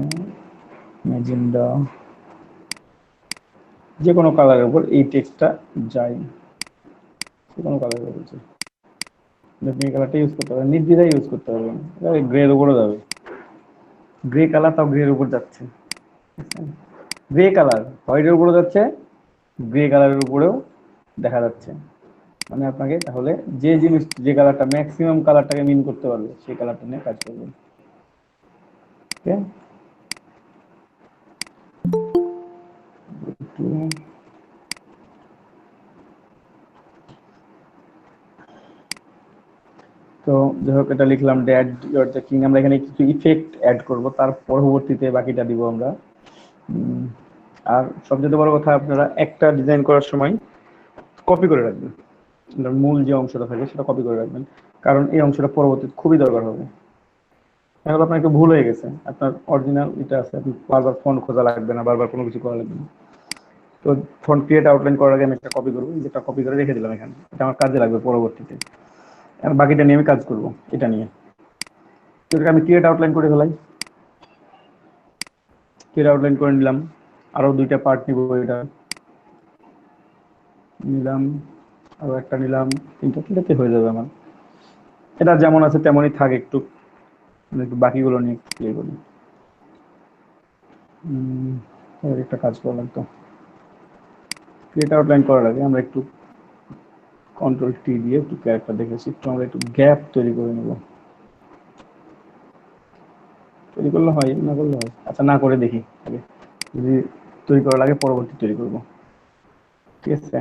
ম্যাজেন্ডা, যে কোনো কালারের উপর এই টেক্সটটা যায়, যে কোনো কালারের উপর আপনি এই কালারটা ইউজ করতে পারবেন, নির্দ্বিধায় ইউজ করতে পারবেন। গ্রের উপরও যাবে, গ্রে কালার তাও গ্রের উপর যাচ্ছে, গ্রে কালার হোয়াইটের উপরে যাচ্ছে, গ্রে কালারের উপরেও দেখা যাচ্ছে। মানে আপনাকে তাহলে যে জিনিস, যে কালারটা ম্যাক্সিমাম কালারটাকে মিন করতে পারবে সেই কালারটা নিয়ে কাজ করবেন। ওকে, তো যাই হোক এটা লিখলাম, ড্যাড ইউর দ্য কিং। আমরা এখানে কিছু ইফেক্ট অ্যাড করব, তার পরবর্তীতে বাকিটা দিব আমরা। আর সবচেয়ে বড় কথা, আপনারা একটা ডিজাইন করার সময় কপি করে রাখবেন, মূল যে অংশটা থাকে সেটা কপি করে রাখবেন, কারণ এই অংশটা পরবর্তীতে খুবই দরকার হবে। এখন আপনার একটু ভুল হয়ে গেছে, আপনার অরিজিনাল এটা আছে, আপনি বারবার ফন্ট খোঁজা লাগবে না, বারবার কোনো কিছু করা লাগবে না। তো ফন্ট ক্রিয়েট আউটলাইন করার আগে আমি একটা কপি করবো, যেটা কপি করে রেখে দিলাম এখানে, এটা আমার কাজে লাগবে পরবর্তীতে। আর বাকিটা নিয়ে আমি কাজ করবো, এটা নিয়ে। তো আমি ক্রিয়েট আউটলাইন করে ফেলাই, ক্রিয়েট আউটলাইন করে নিলাম, আরো দুইটা পার্ট নিব, এটা নিলাম, আরো একটা নিলাম, তিনটাতে হয়ে যাবে আমার। এটা যেমন আছে তেমনই থাক, একটু বাকিগুলো নিয়ে ক্লিয়ার করি। এর একটা কাজ করা লাগতো। ক্রিয়েট আউটলাইন করার আগে আমরা একটু কন্ট্রোল টি দিয়ে একটু ক্যারেক্টার দেখেছি, একটু আমরা একটু গ্যাপ তৈরি করে নেব। তৈরি করলে হয়, না করলে হয়? আচ্ছা, না করে দেখি আগে, যদি তৈরি করার আগে পরবর্তী তৈরি করব। ঠিক আছে,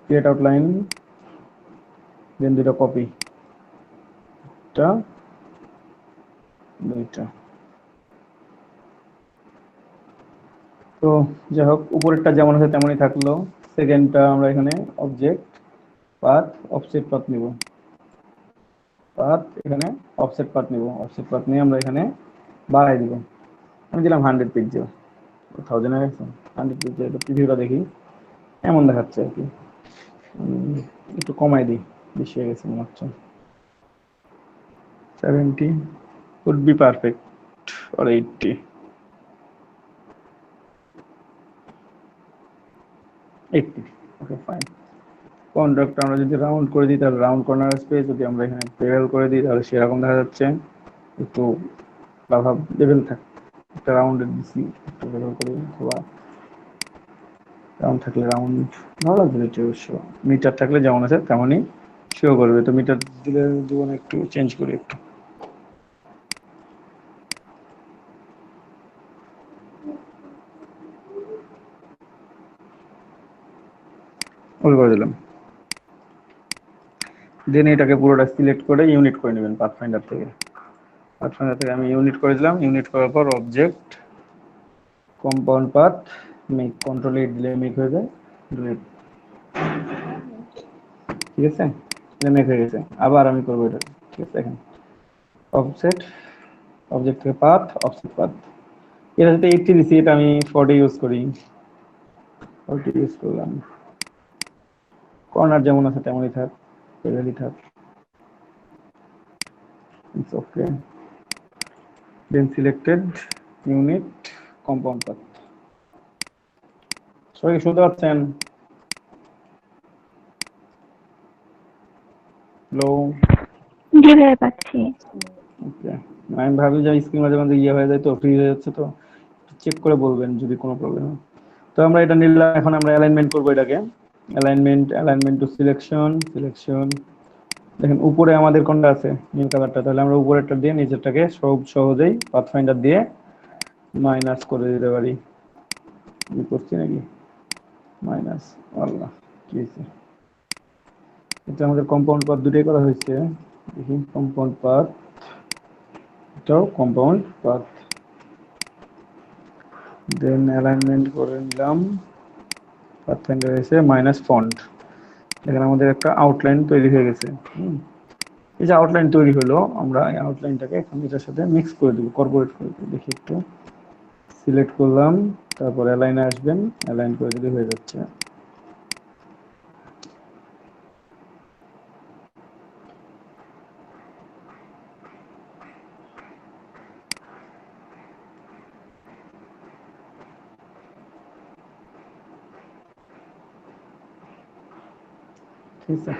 ক্রিয়েট আউটলাইন, দেন দুটো কপি, এটা দুইটা। তো যাই হোক, উপরেরটা যেমন আছে তেমনই থাকলো। সেকেন্ডটা আমরা এখানে অবজেক্ট পাথ অফসেট পাথ নিব, পাথ এখানে অফসেট পাথ নিব, অফসেট পাথ নিয়ে আমরা এখানে বাড়াই দিব। আমি দিলাম 100 পিক্সেল, 1000 হয়ে গেছে। 100 পিক্সেল, এটা প্রিভিউটা দেখি, এমন দেখাচ্ছে আর কি। একটু কমাই দিই, বেশি হয়ে গেছে মনে হচ্ছে। 70 would be perfect, or 80. 80, okay fine. Contract আমরা যদি রাউন্ড করে দিই তাহলে রাউন্ড কর্নার স্পেস, যদি আমরা এখানে বেভেল করে দিই তাহলে সেরকম দেখা যাচ্ছে। একটু ভাব বেভেল থাক, একটা রাউন্ডের দিচ্ছি, একটু বেভেল করে অথবা রাউন্ড থাকলে রাউন্ড ভালো লাগবে এটা অবশ্য। মিটার থাকলে যেমন আছে তেমনই শো করবে, তো মিটার দিলে জীবনে একটু চেঞ্জ করি, একটু ওই করে দিলাম। দেন এটাকে পুরোটা সিলেক্ট করে ইউনিট করে নেবেন পাথফাইন্ডার থেকে। পাথফাইন্ডার থেকে আমি ইউনিট করে দিলাম। ইউনিট করার পর object compound path make, control 8 দিলে মেক হয়ে যায়, ঠিক আছে, মেক হয়ে গেছে। আবার আমি করবো এটা, ঠিক আছে। এখন অফসেট, অবজেক্ট থেকে পাথ অফসেট পাথ, এটা যদি 80 দিছি, এটা আমি 40 ইউজ করি, 40 ইউজ করলাম। কর্নার যেমন আছে তেমনই থাক, বেভেলই থাক, it's okay. Then selected unit compound path. সবাই শুনতে পাচ্ছেন? হ্যালো? জি ভাইয়া পাচ্ছি। ওকে, আমি ভাবি যে স্ক্রিন মাঝে মাঝে ইয়ে হয়ে যায়, তো ফ্রিজ হয়ে যাচ্ছে, তো চেক করে বলবেন যদি কোনো প্রবলেম হয়। তো আমরা এটা নিলাম, এখন আমরা অ্যালাইনমেন্ট করবো এটাকে। Alignment to selection, selection. দেখেন উপরে আমাদের কোনটা আছে, নীল কালারটা, তাহলে আমরা উপরেরটা দিয়ে নিচেরটাকে সহজেই পাথফাইন্ডার দিয়ে মাইনাস করে দিতে পারি। কি করছি নাকি মাইনাস, আল্লাহ কি হয়েছে। এটা আমাদের কম্পাউন্ড পাথ দুটোই করা হয়েছে, দেখি কম্পাউন্ড পাথ, এটাও কম্পাউন্ড পাথ। দেন অ্যালাইনমেন্ট করে নিলাম, পাথফাইন্ডার এসে মাইনাস ফন্ট। এখানে আমাদের একটা আউটলাইন তৈরি হয়ে গেছে। এই যে আউটলাইন তৈরি হলো, আমরা এই আউটলাইনটাকে এখন এটার সাথে মিক্স করে দেবো, কর্পোরেট করে দেবো। দেখি একটু, সিলেক্ট করলাম, তারপর অ্যালাইনে আসবেন, অ্যালাইন করে দিলে হয়ে যাচ্ছে। ঠিক আছে,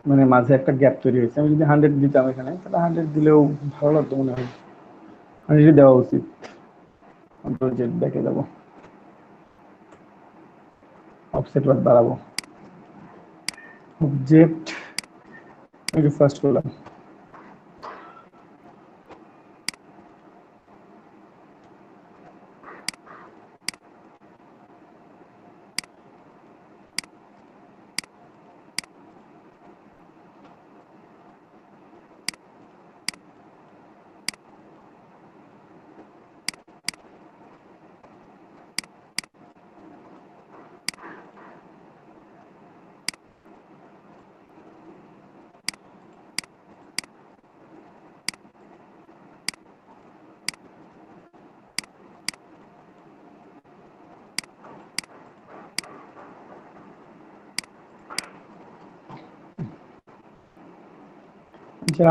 মানে মাঝে একটা গ্যাপ তৈরি হয়েছে। আমি যদি 100 দিতাম এখানে, তাহলে 100 দিলেও ভালো লাগতো মনে হয়, 100 দেওয়া উচিত। কন্ট্রোল জেড ব্যাকে যাবো, অফসেট বাদ বাড়াবো, অবজেক্ট ফার্স্ট করলাম,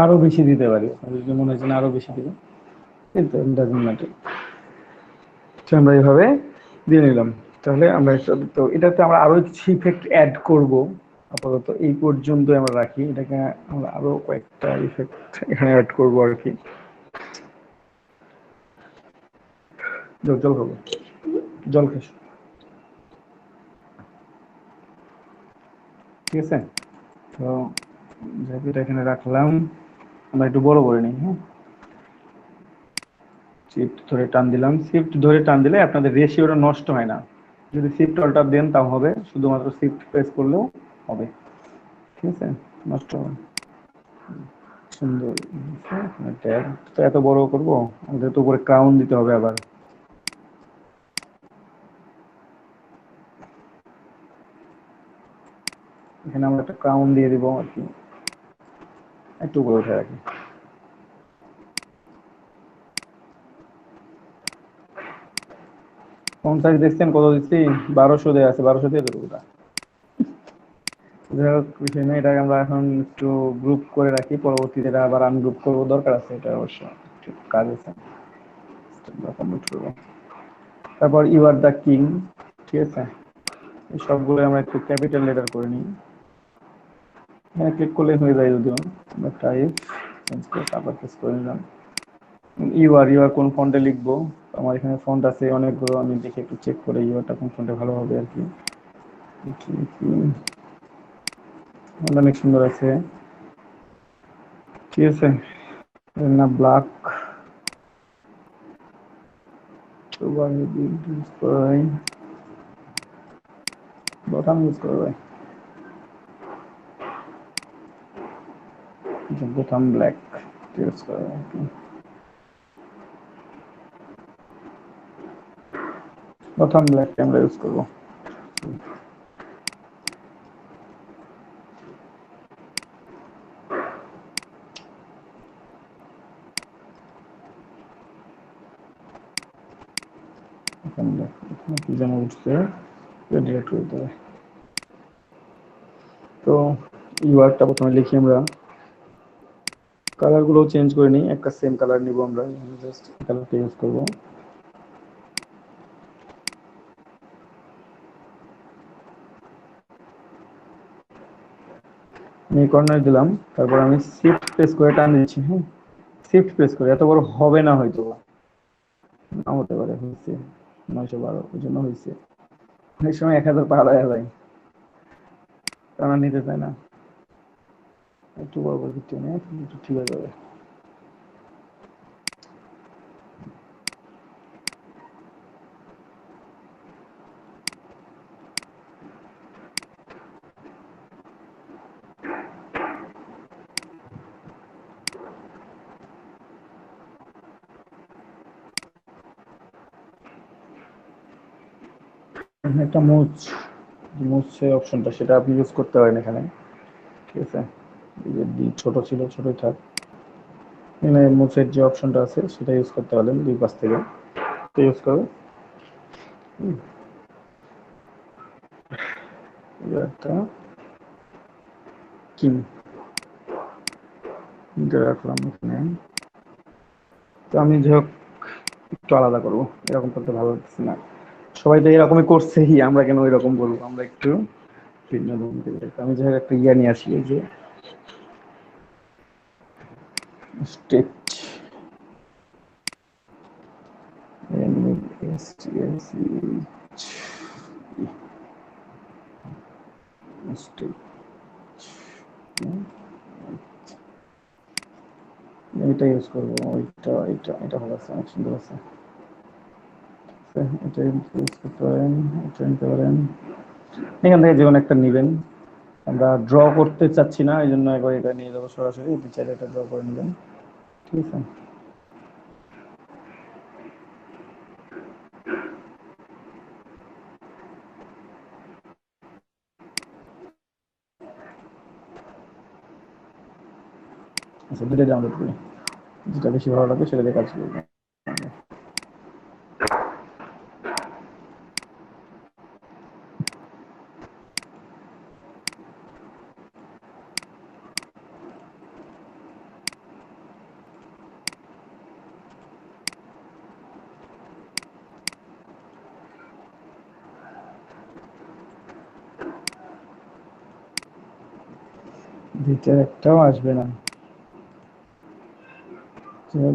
আরো বেশি দিতে পারি, যদি মনে হচ্ছে না আরো বেশি দিবে, কিন্তু ডাজন্ট ম্যাটার। আমরা এইভাবে দিয়ে নিলাম। তাহলে আমরা তো এটাতে আমরা আরো কিছু ইফেক্ট অ্যাড করব, আপাতত এই পর্যন্ত আমরা রাখি। এটাকে আমরা আরো কয়েকটা ইফেক্ট এখানে অ্যাড করব আর কি। জল জল খাবো, জল খাস, ঠিক আছে। তো যেহেতু এটা এখানে রাখলাম, আমরা একটু বড় করে নিই। হ্যাঁ, শিফট ধরে টান দিলাম। শিফট ধরে টান দিলে আপনাদের রেশিওটা নষ্ট হয় না। যদি শিফট অল্টার দেন তাও হবে, শুধুমাত্র শিফট প্রেস করলেও হবে, ঠিক আছে, নষ্ট হবে। সুন্দর। ট্যাগ তো এত বড় করবো, আমাদের তো উপরে ক্রাউন দিতে হবে আবার। এখানে আমরা একটা ক্রাউন দিয়ে দিব আর কি, একটু উপরে উঠে রাখি। ফন্ট সাইজ দেখছেন কত দিচ্ছি? 1200 দেওয়া আছে, 1200 দিয়ে দেবো ওটা। যাই হোক, বিষয় নেই, এটাকে আমরা এখন একটু গ্রুপ করে রাখি, পরবর্তীতে এটা আবার আনগ্রুপ করবো, দরকার আছে এটা অবশ্য, একটু কাজ আছে, কমপ্লিট করবো। তারপর ইউ আর দ্য কিং, ঠিক আছে, এই সবগুলো আমরা একটু ক্যাপিটাল লেটার করে নিই। এখানে ক্লিক করলে হয়ে যায়, যদিও আমরা টাইপ চেঞ্জ করে তারপর প্রেস করে নিলাম। ইউ আর কোন ফন্টে লিখবো? আমার এখানে ফন্ট আছে অনেকগুলো, আমি দেখে একটু চেক করে ইউআরটা কোন ফন্টে ভালো হবে আর কি। অনেক সুন্দর আছে, ঠিক আছে না, ব্ল্যাক বোতাম ইউজ করবে, বোতাম ব্ল্যাক ইউজ করবে, বোতাম ব্ল্যাক আমরা ইউজ করবো। কি যেন উঠছে, ডিরেক্ট করতে হবে। তো ইউআরটা প্রথমে লিখি আমরা, কালার গুলো চেঞ্জ করে নিই, একটা সেম কালার নিব আমরা, জাস্ট কালারটা ইউজ করব। আমি কর্নার দিলাম, তারপর আমি শিফট প্রেস করে টান দিচ্ছি। হ্যাঁ, শিফট প্রেস করে, এত বড় হবে না হয়তো, না হতে পারে, হয়েছে 912, ওই জন্য হয়েছে। অনেক সময় 1000 পার হয়ে যায়, টানা নিতে চায় না, একটু বড় করে দিতে নেই, একটু ঠিক হয়ে যাবে। একটা মুছে অপশনটা, সেটা আপনি ইউজ করতে পারেন এখানে, ঠিক আছে। এই যে ডি ছোট ছিল, ছোটই থাক। এখানে মুছের যে অপশনটা আছে সেটা ইউজ করতে পারেন, দুই পাশ থেকে ইউজ করবে। একটা কিং রাখলাম এখানে। তো আমি যাই হোক একটু আলাদা করবো, এরকম করতে ভালো লাগছে না, সবাই তো এরকমই করছেই, আমরা কেন ওই রকম করবো, আমরা একটু ভিন্ন ধরনের দিকে। আমি যাই হোক একটা ইয়া নিয়ে আসি, এই যে স্টেট এটা ইউজ করবো, ওইটা এটা এটা ভালো আছে, অনেক সুন্দর আছে, এটা ইউজ করতে পারেন, এটা নিতে পারেন, এখান থেকে যে কোনো একটা নেবেন। আমরা ড্র করতে চাচ্ছি না, এই জন্য একবার এটা নিয়ে যাবো সরাসরি, চাইলে এটা ড্র করে নেবেন, ঠিক আছে। আচ্ছা, দুটো ডাউনলোড করি, যেটা বেশি ভালো লাগে সেটা দিয়ে কাজ করবো। দুইটার একটাও আসবে না,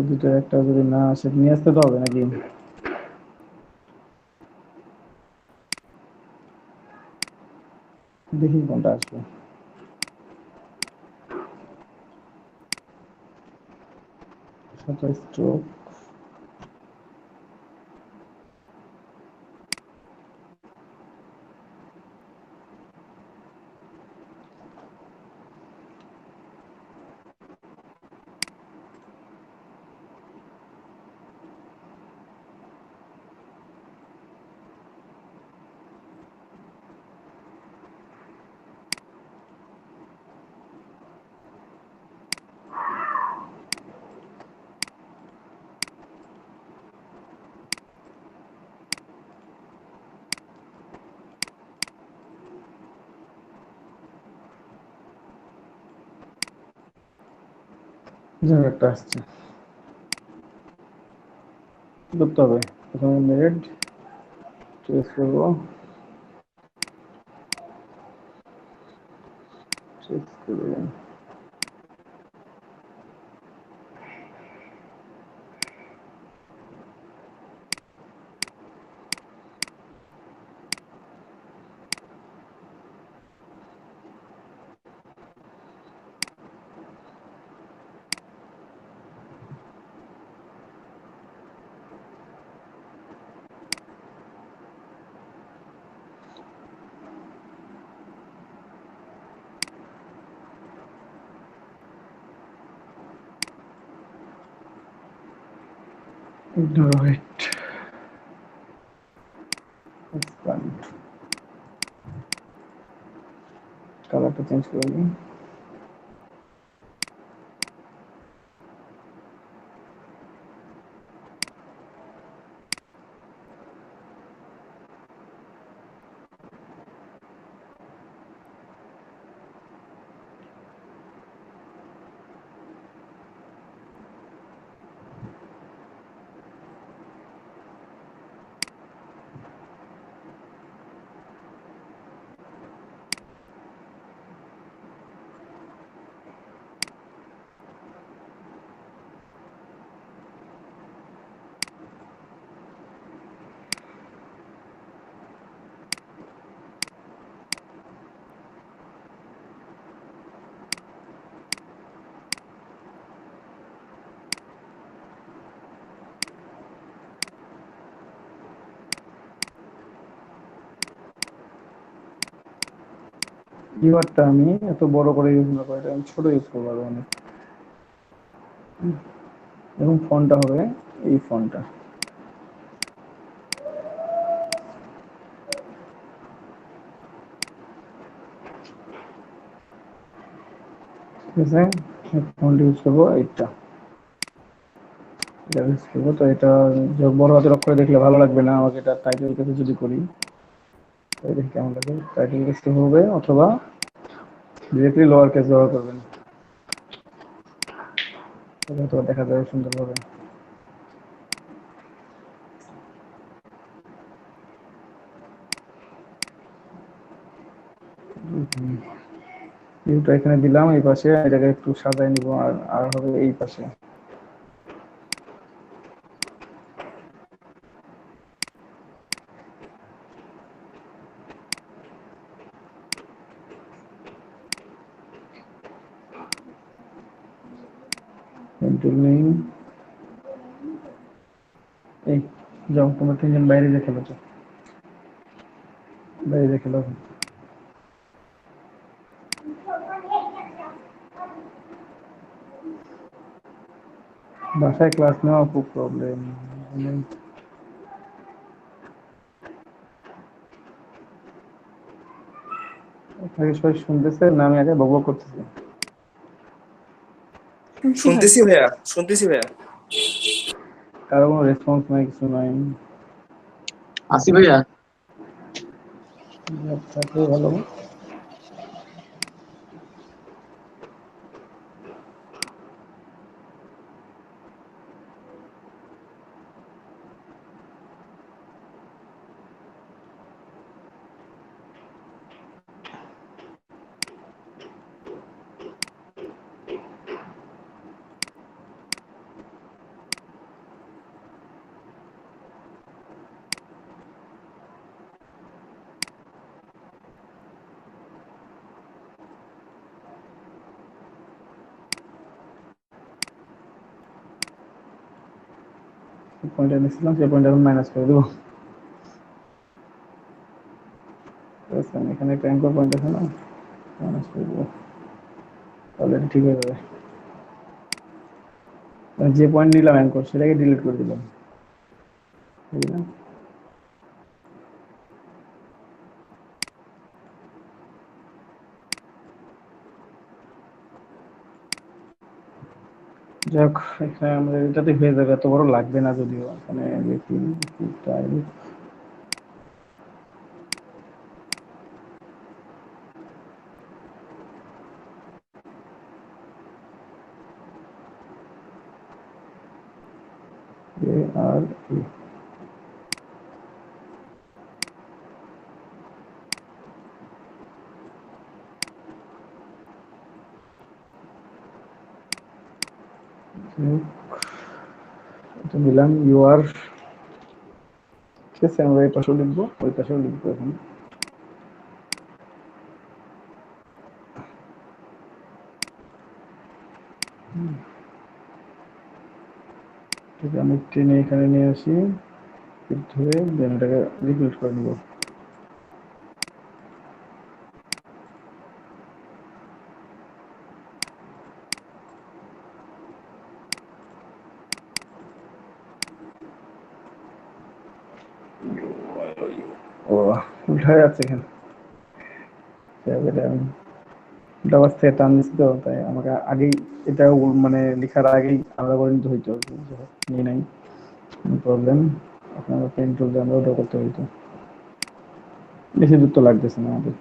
দুইটার একটা যদি না আসে, নিয়ে আসতে তো হবে নাকি? দেখি কোনটা আসবে। স্ট্রোক একটা আসছে, কি করতে হবে? প্রথমে মেড ট্রেস করবো, ট্রেস করে ignore it, expand, কালারটা চেঞ্জ করে নিই। কিওয়ার্ডটা আমি এত বড় করে ইউজ না করে আমি ছোট ইউজ করবো আরো অনেক। এবং ফন্টটা হবে এই ফন্টটা, ঠিক আছে? ফন্ট ইউজ করবো এইটা, এটা ইউজ করবো। তো এটা বড় হাতের অক্ষরে দেখলে ভালো লাগবে না, আমাকে এটা টাইটেল কেসে যদি করি তাই দেখি কেমন লাগে। টাইটেল কেসে হবে অথবা ডিরেক্টলি লোয়ার কেস ব্যবহার করবেন, তাহলে তো দেখা যাবে সুন্দরভাবে। ভিউটা এখানে দিলাম, এই পাশে এটাকে একটু সাজায় নিব, আর আর হবে এই পাশে। কন্ট্রোল নেই, এই যাও তোমরা তিনজন বাইরে যে খেলো, বাইরে যে খেলো। বাসায় ক্লাস নেওয়া খুব প্রবলেম। আপনাকে সবাই শুনতেছে না, আমি আগে বকবক করতেছি? শুনতেছি ভাইয়া, শুনতেছি ভাইয়া। কারো কোনো রেসপন্স নাই, কিছু নাই। আসি ভাইয়া। থাকলে ভালো। পয়েন্ট এনেছিলাম সেই পয়েন্ট এখন মাইনাস করে দেবো। এখানে একটা অ্যাঙ্কর পয়েন্ট আছে না, মাইনাস করে দেবো, তাহলে এটা ঠিক হয়ে যাবে। যে পয়েন্ট নিলাম অ্যাঙ্কর সেটাকে ডিলিট করে দিলাম, বুঝলেন? যাই হোক, এখানে আমাদের এটাতে হয়ে যাবে, এত বড় লাগবে না যদিও। এখানে দেখি আর এটা নিলাম ইউ আর, ঠিক আছে। আমরা এই পাশেও লিখবো, ওই পাশেও লিখবো। এখন ঠিক আছে, আমি টেনে এখানে নিয়ে আসি, ধরে দেন এটাকে রিপিট করে নিব। ও উল্টা যাচ্ছে এখানে, ডাবাস থেকে টান দিচ্ছি তো, তাই আমাকে আগেই এটা মানে লেখার আগেই আলাদা করে নিতে হইতো। নিয়ে নাই, প্রবলেম। আপনারা পেন টুল দিয়ে আমরা ওটা করতে হইতো, বেশি দূর তো লাগতেছে না আমাদের।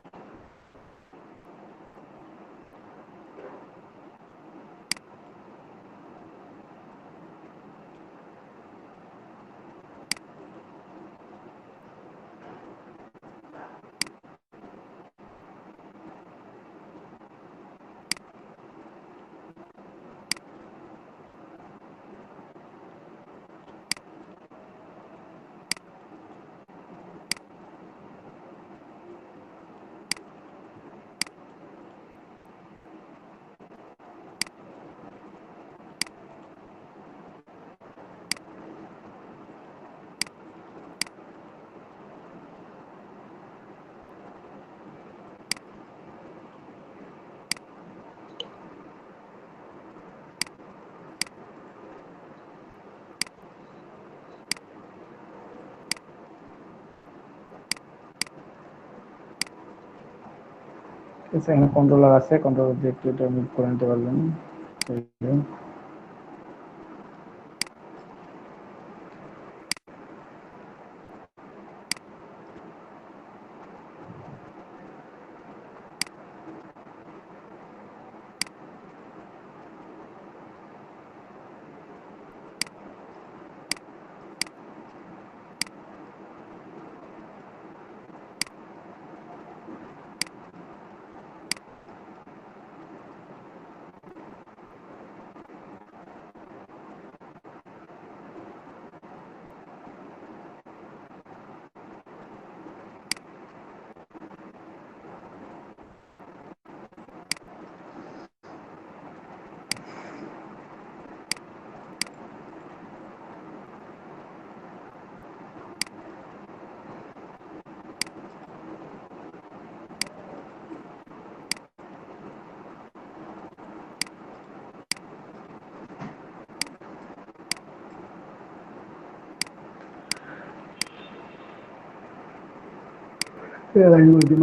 ঠিক আছে, এখানে কন্ট্রোলার আছে, কন্ট্রোলার দিয়ে একটু এটা মুভ করে নিতে পারবেন।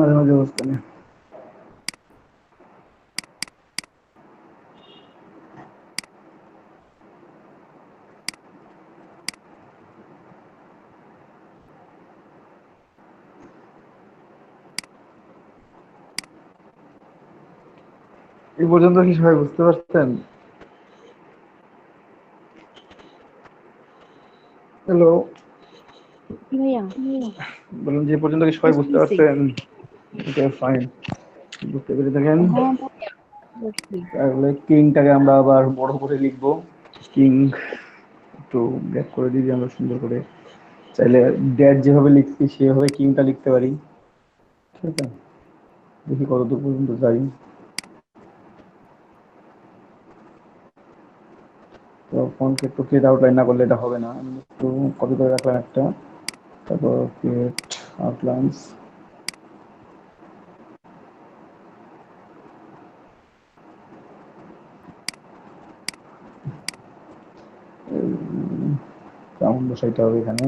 মাঝে মাঝে অবস্থা নেই। এই পর্যন্ত কি সবাই বুঝতে পারছেন? হ্যালো, ভাইয়া বলুন যে পর্যন্ত কি সবাই বুঝতে বুঝতেছি। পারছেন? ওকে ফাইন, বুঝতে পেরে থাকেন। হ্যাঁ ভাইয়া বুঝছি। তাহলে কিংটাকে আমরা আবার বড় করে লিখবো। কিং একটু ব্যাক করে দিই আমরা সুন্দর করে। চাইলে ড্যাড যেভাবে লিখছি সেভাবে কিংটা লিখতে পারি, ঠিক আছে। দেখি কতদূর পর্যন্ত যাই। তো ফোনকে একটু ফেড আউটলাইন না করলে এটা হবে না। তো কপি করে রাখলাম একটা, তারপর ক্রিয়েট আউটলাইন্স, রাউন্ড বসাইতে হবে এখানে।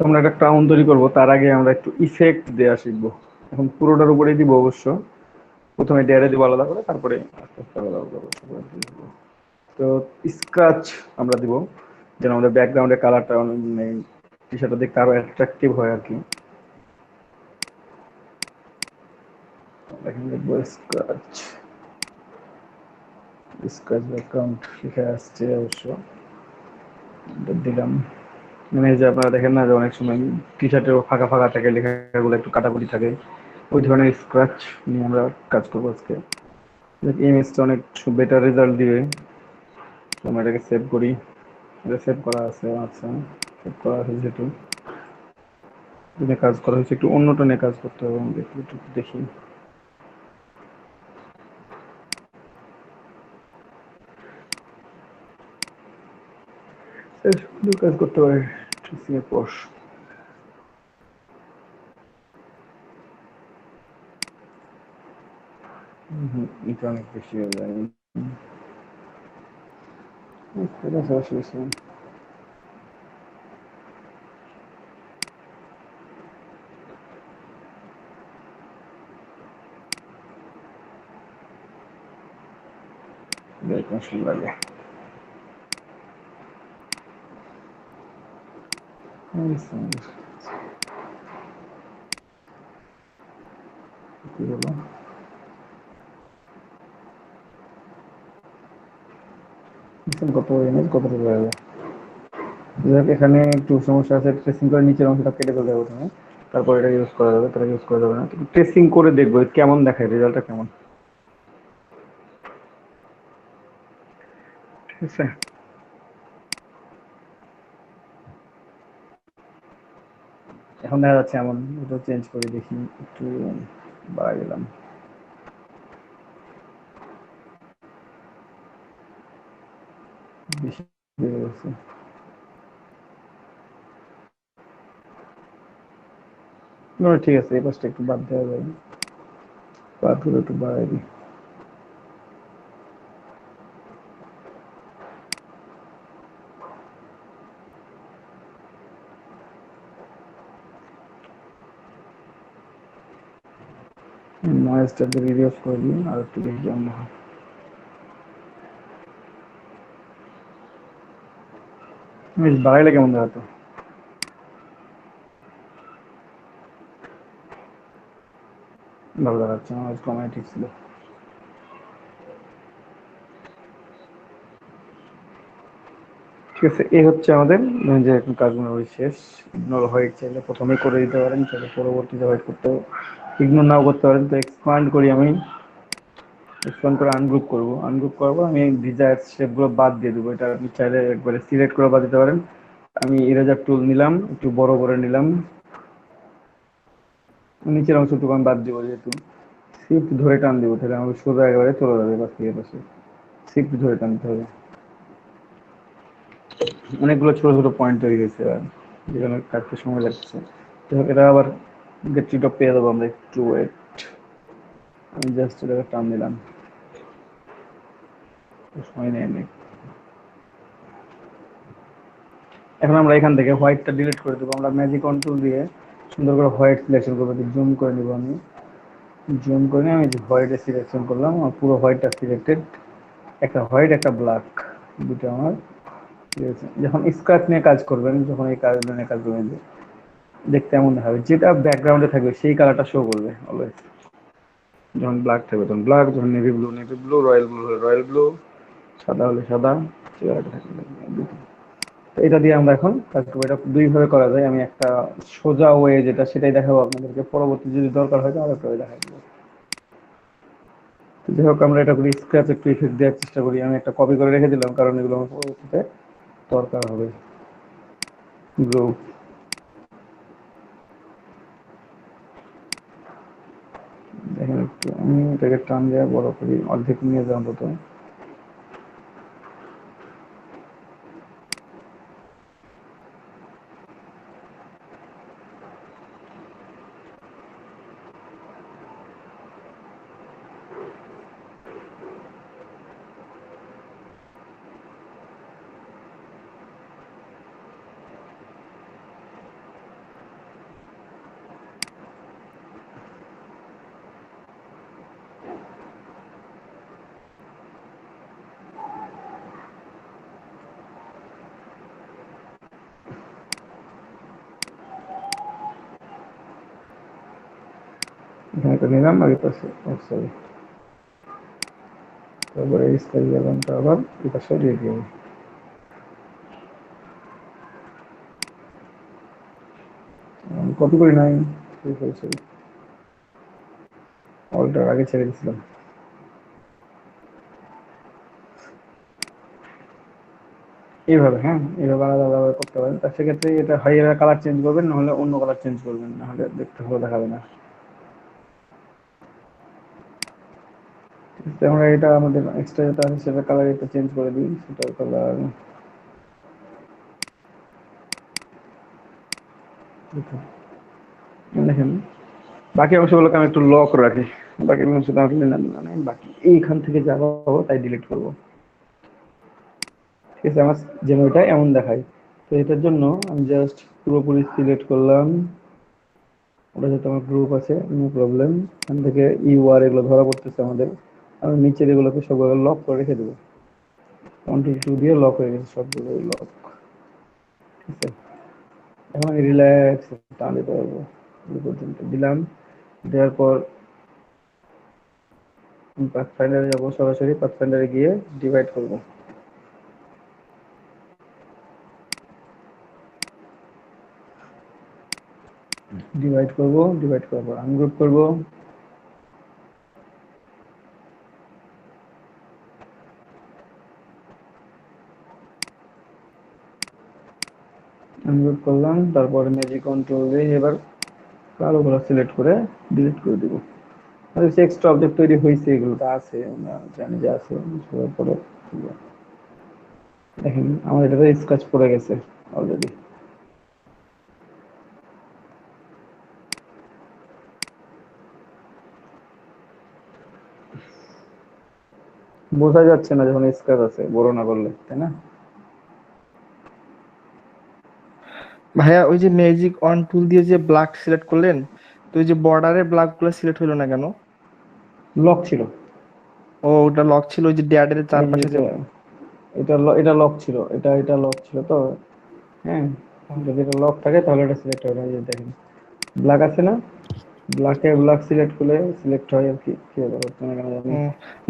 আমরা একটা ক্রাউন তৈরি করবো, তার আগে আমরা একটু ইফেক্ট দেওয়া শিখবো। এখন পুরোটার উপরেই দিব অবশ্য, প্রথমে ডেয়ারে দিব আলাদা করে, তারপরে আস্তে আস্তে আলাদা আলাদা করে দিব। তো স্ক্র্যাচ আমরা দিব যেন আমাদের ব্যাকগ্রাউন্ডের কালারটা টি শার্টটা দেখতে আরো অ্যাট্রাকটিভ হয় আর কি। এখন লিখবো স্ক্র্যাচ, স্ক্র্যাচ ব্যাকগ্রাউন্ড লিখে আসছে অবশ্য, দিলাম। মানে যে আপনারা দেখেন না যে অনেক সময় টি শার্টেও ফাঁকা ফাঁকা থাকে, লেখাগুলো একটু কাটাকুটি থাকে, ওই ধরনের স্ক্র্যাচ নিয়ে আমরা কাজ করবো আজকে। ইমেজটা অনেক বেটার রেজাল্ট দিবে। আমরা এটাকে সেভ করি, এটা সেভ করা আছে। আচ্ছা, সেভ করা আছে যেহেতু কাজ করা হয়েছে, একটু অন্য টোনে কাজ করতে হবে আমাদের, একটু দেখি। কাজ করতে পারে পর এটা অনেক বেশি হয়ে যায়। লাগে কি হলো, কত ইমেজ কতটা যাবে। এখানে একটু সমস্যা আছে, ট্রেসিং করে নিচের অংশটা কেটে ফেলতে হবে প্রথমে, তারপর এটা ইউজ করা যাবে, তারা ইউজ করা যাবে না। ট্রেসিং করে দেখবো কেমন দেখায়, রেজাল্টটা কেমন। ঠিক আছে, এখন দেখা যাচ্ছে এমন। এটা চেঞ্জ করে দেখি, একটু বাড়াই দিলাম। বেশি বেড়ে গেছে। না ঠিক আছে, এই পাশটা একটু বাদ দেওয়া যায়, বাদ করে একটু বাড়াই দিই। নয়েজটাকে রিডিউস করে দিই আর একটু বেশি জমা হয়। বাড়াইলে কেমন দেখাতো? ভালো দেখাচ্ছে, আমার কমাই ঠিক ছিল। ঠিক আছে, এই হচ্ছে আমাদের যে এখন কাজগুলো শেষ। ইগনোর হোয়াইট চাইলে প্রথমে করে দিতে পারেন, চাইলে পরবর্তীতে হোয়াইট করতে, ইগনোর নাও করতে পারেন। তো এক্সপান্ড করি আমি, এক্সপান্ড করে আনগ্রুপ করবো। আনগ্রুপ করবো আমি ডিজায়ার শেপগুলো বাদ দিয়ে দেবো। এটা আপনি চাইলে একবারে সিলেক্ট করে বাদ দিতে পারেন। আমি ইরেজার টুল নিলাম, একটু বড় করে নিলাম, নিচের অংশটুকু আমি বাদ দিব যেহেতু। শিফট ধরে টান দিব, তাহলে আমাকে সোজা একেবারে চলে যাবে পাশ থেকে পাশে। শিফট ধরে টানতে হবে। অনেকগুলো ছোট ছোট পয়েন্ট তৈরি হয়েছে আর যেখানে কাটতে সময় লাগছে। এটা আবার গেট রিড অফ পেয়ে যাবো আমরা, একটু ওয়েট। আমি জাস্ট এটাকে টান দিলাম, সময় নেই অনেক। এখন আমরা এখান থেকে হোয়াইটটা ডিলিট করে দেবো। আমরা ম্যাজিক কন্ট্রোল দিয়ে সুন্দর করে হোয়াইট সিলেকশন করবো। জুম করে নিব, আমি জুম করে নিয়ে আমি যে হোয়াইটে সিলেকশন করলাম, আমার পুরো হোয়াইটটা সিলেক্টেড। একটা হোয়াইট একটা ব্ল্যাক, দুটো আমার ঠিক আছে। যখন স্ক্র্যাচ নিয়ে কাজ করবেন, যখন এই কাজ নিয়ে কাজ করবেন, যে দেখতে এমন হবে, যেটা ব্যাকগ্রাউন্ডে থাকবে সেই কালারটা শো করবে অলওয়েজ। যখন ব্ল্যাক থাকবে তখন ব্ল্যাক, যখন navy blue navy blue, royal blue হলে রয়্যাল ব্লু, সাদা হলে সাদা, চেহারাটা থাকবে দুটো। তো এটা দিয়ে আমরা এখন কাজ করবো। এটা দুইভাবে করা যায়। আমি একটা সোজা ওয়ে যেটা, সেটাই দেখাবো আপনাদেরকে। পরবর্তী যদি দরকার হয় তাহলে একটা দেখাই দেবো। তো যাই হোক, আমরা এটা করি স্ক্র্যাচ একটু ইফেক্ট দেওয়ার চেষ্টা করি। আমি একটা কপি করে রেখে দিলাম, কারণ এগুলো আমার পরবর্তীতে দরকার হবে। ব্লু, দেখেন একটু আমি এটাকে টান দেওয়া বড় করি, অর্ধেক নিয়ে যাই অন্তত। এখানে একটা নিলাম আগে পাশে, সরি। তারপরে এই স্কেল লেভেলটা আবার এই পাশে দিয়ে দিই। আমি কপি করি নাই, সরি, অলটার আগে ছেড়ে দিয়েছিলাম। এইভাবে, হ্যাঁ, এইভাবে আলাদা আলাদা করতে পারেন। তার সেক্ষেত্রে এটা হয় এরা কালার চেঞ্জ করবেন, নাহলে অন্য কালার চেঞ্জ করবেন, নাহলে দেখতে ভালো দেখাবে না। তো আমরা এটা আমাদের এক্সট্রা যেটা আছে সেটা কালার এটা চেঞ্জ করে দিই, সেটার কালার দেখেন। বাকি অংশগুলোকে আমি একটু লক রাখি, বাকি অংশটা আসলে মানে বাকি এইখান থেকে যা পাবো তাই ডিলিট করবো, ঠিক আছে। আমার যেন এটা এমন দেখায়। তো এটার জন্য আমি জাস্ট পুরোপুরি সিলেক্ট করলাম। ওটা যেহেতু আমার গ্রুপ আছে, নো প্রবলেম। এখান থেকে ইউআর এগুলো ধরা পড়তেছে আমাদের। আমি নিচের এগুলোকে সবগুলো লক করে রেখে দেবো। কন্ট্রোল 2 দিয়ে লক হয়ে গেছে সবগুলো, লক, ঠিক আছে। এখন আমি রিল্যাক্স টান দিতে পারবো, এই পর্যন্ত দিলাম। দেওয়ার পর পাথফাইন্ডারে যাবো, সরাসরি পাথফাইন্ডারে গিয়ে ডিভাইড করবো। ডিভাইড করবো, ডিভাইড করার পর আনগ্রুপ করবো। আনগ্রুপ করলাম, তারপরে ম্যাজিক কন্ট্রোল দিয়ে এবার কালোগুলো সিলেক্ট করে ডিলিট করে দিব। আর এক্সট্রা অবজেক্ট তৈরি হয়েছে, এগুলো তো আছে, আমরা জানি যে আছে। পরে দেখেন আমার এটাতে স্ক্র্যাচ পড়ে গেছে অলরেডি। বোঝা যাচ্ছে না যখন স্ক্র্যাচ আছে, বড় না করলে, তাই না? ভাইয়া ওই যে ম্যাজিক অন টুল দিয়ে যে ব্ল্যাক সিলেক্ট করলেন, তো ওই যে বর্ডারের ব্ল্যাক গুলো সিলেক্ট হলো না কেন? লক ছিল। ও ওটা লক ছিল, ওই যে ড্যাডের এই যে চারপাশে যে। এটা লক ছিল, এটা লক ছিল তো, হ্যাঁ। যদি এটা লক থাকে তাহলে এটা সিলেক্ট হবে না। এই যে দেখেন ব্ল্যাক আছে না, ব্ল্যাক সিলেক্ট করলে সিলেক্ট হয় আর কি, কি হবে হচ্ছে না কেন জানি। ও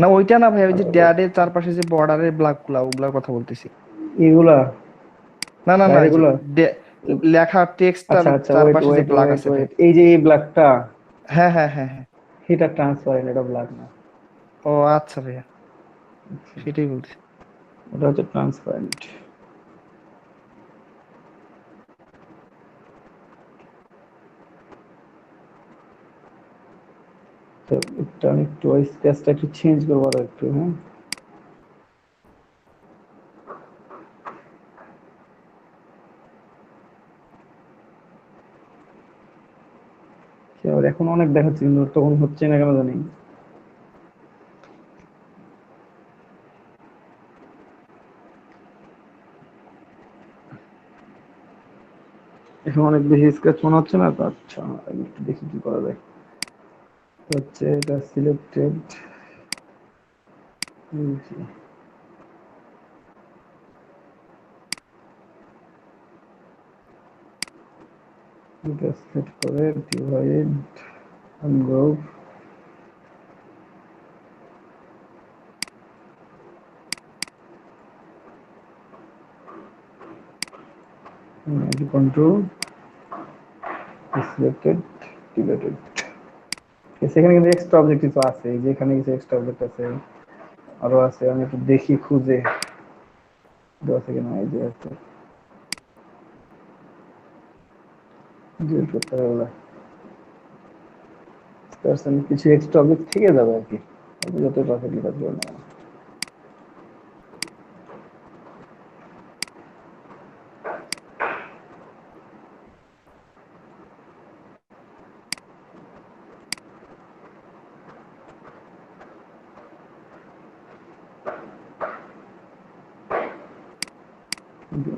না, ওইটা না ভাই, ওই যে ড্যাডের চারপাশে যে বর্ডারের ব্ল্যাক গুলা, ওগুলার কথা বলতেছি। এগুলা না না না, এই যে ডায়েরিগুলা, লেখা টেক্সটার আচ্ছা আচ্ছা, ওয়েট চারপাশে যে ওয়েট ব্ল্যাক ওয়েট আছে ভাই। ওয়েট, এই যে এই ব্ল্যাকটা, হ্যাঁ হ্যাঁ হ্যাঁ হ্যাঁ। এটা ট্রান্সপারেন্ট, এটা ব্ল্যাক না। ও আচ্ছা ভাইয়া, সেটাই বলছি। ওটা হচ্ছে ট্রান্সপারেন্ট। তো এটা আমি একটু স্পেসটা একটু চেঞ্জ করবো আর একটু, হ্যাঁ। আর এখন অনেক দেখাচ্ছে কিন্তু তখন হচ্ছে না কেন জানি। এখন অনেক বেশি স্ক্র্যাচ মনে হচ্ছে না তো। আচ্ছা আমি একটু দেখি কি করা যায়। তো হচ্ছে এটা সিলেক্টেড, এটা সেট করে divide ungroup, control selected deleted. সেখানে কিন্তু এক্সট্রা অবজেক্ট কিছু আছে, এই যে এখানে কিছু এক্সট্রা অবজেক্ট আছে, আরো আছে, আমি একটু দেখি খুঁজে দেওয়া আছে কিনা। এই যে আছে, ডিলিট করতে হবে, কিছু এক্সট্রা অবজেক্ট থেকে যাবে আর কি, যত পারফেক্টলি কাজ করবে না।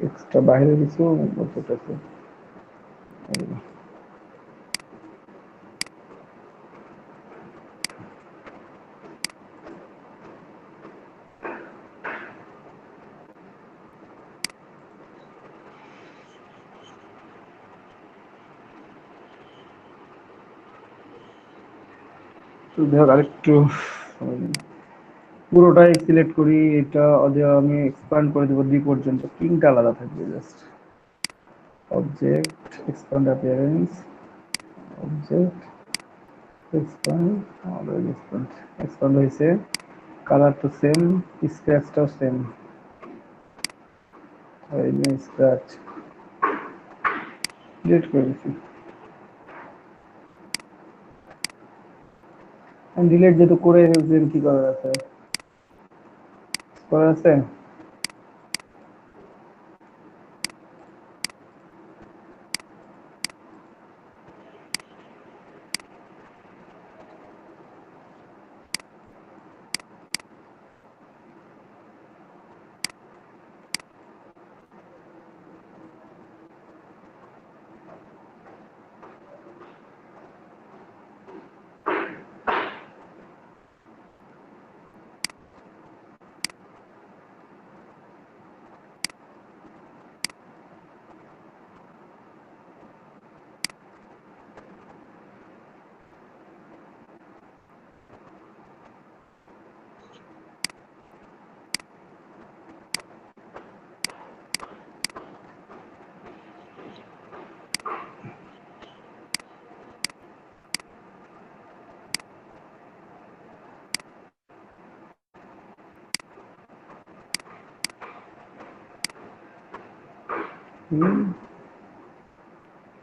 এক্সট্রা বাইরে কিছু অবজেক্ট আছে। তো দেখো আরেকটু পুরোটাই সিলেক্ট করি, এটা আমি এক্সপ্যান্ড করে দেবো 2 পর্যন্ত, তিনটা আলাদা থাকবে। Just object expand appearance, object expand, already expand, expand হয়েছে, কালার তো সেম, স্ক্র্যাচটাও সেম, স্ক্র্যাচ ডিলিট করে দিচ্ছি। ডিলিট যেহেতু করে ফেলছেন, কি করার আছে, করার আছে।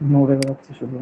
নড়ে বেড়াচ্ছে শুধু।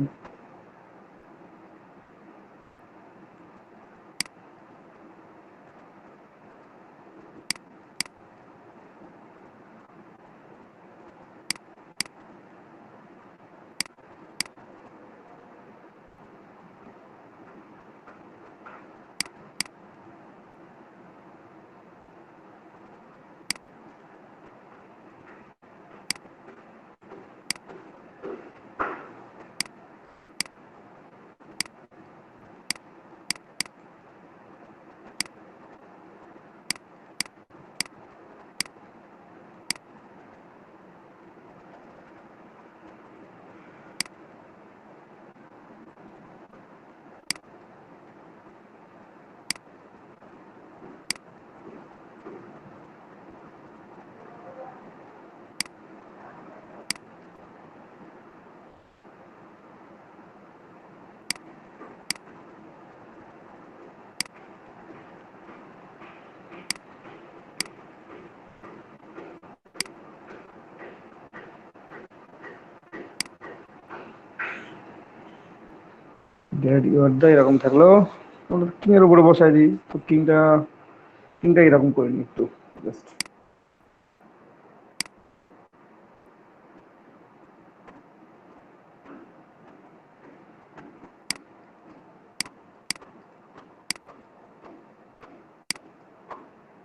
ডেট ইউর দা এরকম থাকলো। কিং এর উপরে বসাই দিই, তো কিংটা এরকম করে নি একটু জাস্ট।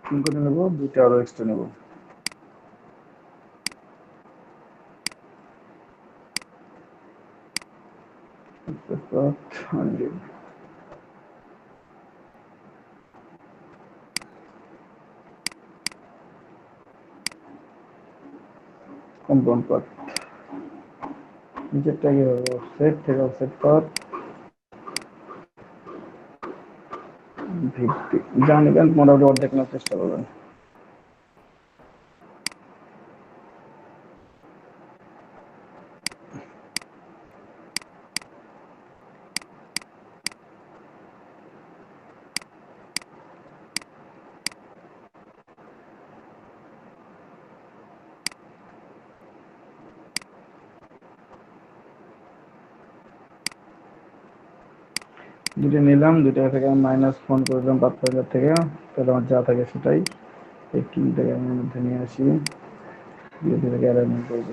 কিং করে নেবো, দুইটা আরো এক্সট্রা নেবো। কম্পাউন্ড পার্ট নিচেরটা কি হবে, অফসেট থেকে অফসেট পার্ট ভিত্তি জানবেন, মোটামুটি অর্ধেক নেওয়ার চেষ্টা করবেন। দুটো নিলাম, দুটো থেকে মাইনাস ফোন করে দিলাম ৭৫,০০০ থেকে, তাহলে আমার যা থাকে সেটাই। এই কিংটাকে আমি মধ্যে নিয়ে আসি, দিয়ে থেকে অ্যারেঞ্জমেন্ট করবো।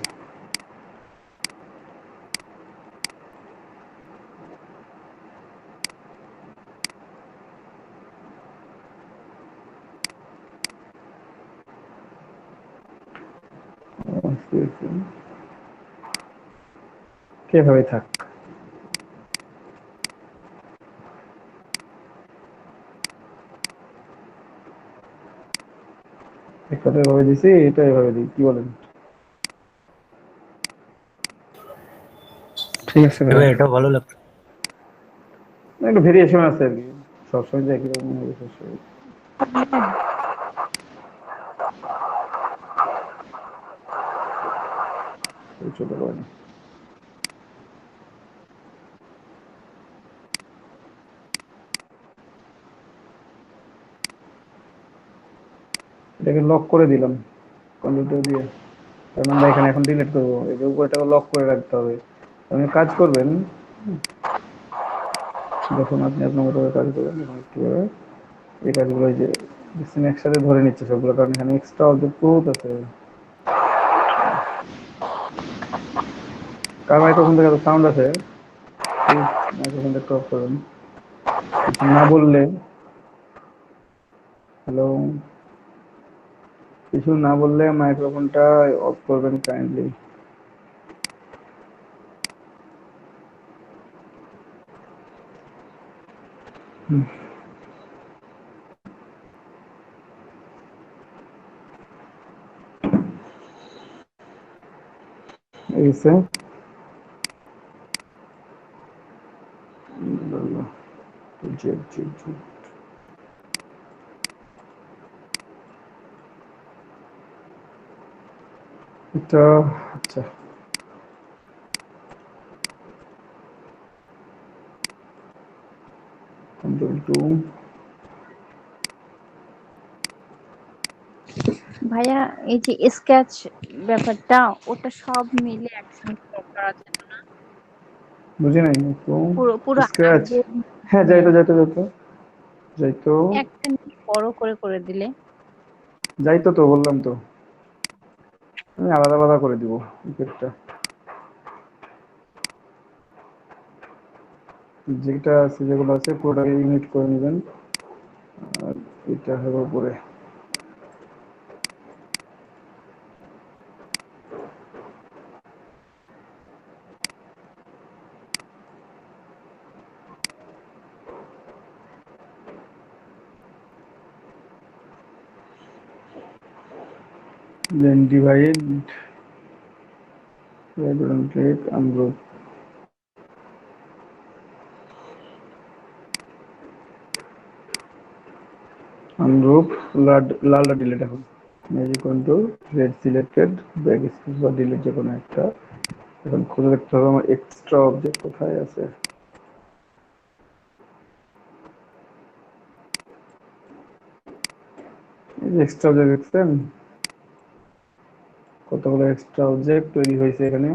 এভাবেই থাক। একটা তো এভাবে দিছি, এটা এভাবে দিই, কি বলেন? ঠিক আছে ভাইয়া। এটাও ভালো লাগছে। একটু ভেরিয়েশন আছে আর কি, সবসময় যে একই রকম হবে সবসময় চলতে পারে না। এটাকে লক করে দিলাম কন্ট্রোল দিয়ে, কারণ আমরা এখানে এখন ডিলিট করবো, এই যে উপরটাকে লক করে রাখতে হবে। আপনি কাজ করবেন যখন আপনি আপনার মতো করে কাজ করবেন, যখন একটু করে এই কাজগুলো যে একসাথে ধরে নিচ্ছে সবগুলো, কারণ এখানে এক্সট্রা অবজেক্ট বহুত আছে। কার মাইক্রোফোন থেকে সাউন্ড আছে, প্লিজ মাইক্রোফোনটা একটু অফ করবেন। কিছু না বললে, হ্যালো, কিছু না বললে মাইক্রোফোনটা অফ করবেন কাইন্ডলি। এইসে এটা আচ্ছা, কন্ট্রোল 2। ভাইয়া এই যে স্কেচ ব্যাপারটা, ওটা সব মিলে একসঙ্গে করা যেত না? বুঝি নাই একটু। পুরো পুরো স্ক্র্যাচ, আগে হ্যাঁ যাইতো একটা নিয়ে বড় করে দিলে। যাইতো, তো বললাম তো আমি আলাদা আলাদা করে দিব ইফেক্টটা, যেটা আছে যেগুলো আছে পুরোটাকে ইউনিট করে নেবেন, আর এটা হবে উপরে। then divide and click ungroup, লালটা ডিলিট এখন, magic control red selected, back space বা ডিলিট যে কোনো একটা। এখন খুঁজে দেখতে হবে আমার এক্সট্রা অবজেক্ট কোথায় আছে। এই যে এক্সট্রা অবজেক্ট দেখছেন, কতগুলো এক্সট্রা অবজেক্ট তৈরি হয়েছে এখানে।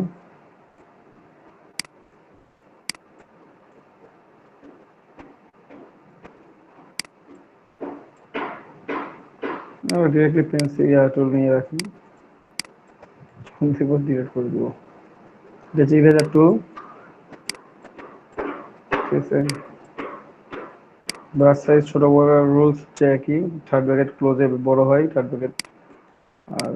ডিরেক্টলি পেন্সিল টুল নিয়ে রাখি, ফোন থেকে ডিলিট করে দিব। যে ইরেজার টুল, ঠিক আছে। ব্রাশ সাইজ ছোট বড় রুলস হচ্ছে একই, থার্ড ব্র্যাকেট ক্লোজে বড় হয়, থার্ড ব্র্যাকেট আর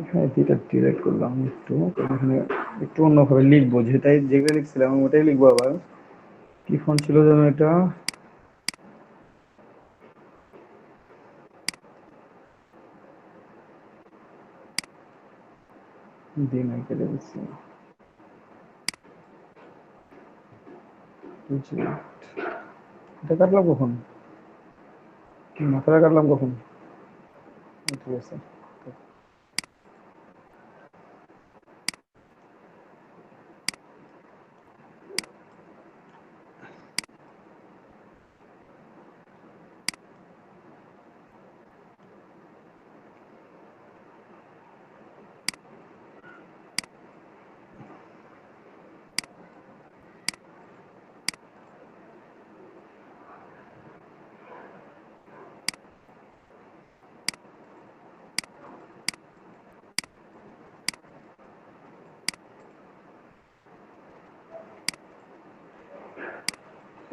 এখানে এটা ডিলিট করলাম একটু, এখানে একটু অন্যভাবে লিখবো, যেগুলো লিখছিলাম ওটাই লিখবো আবার। কি ফোন ছিল যেন এটা, দিন কেটে দিচ্ছি, এটা কাটলাম কখন, মাথাটা কাটলাম কখন, ঠিক আছে।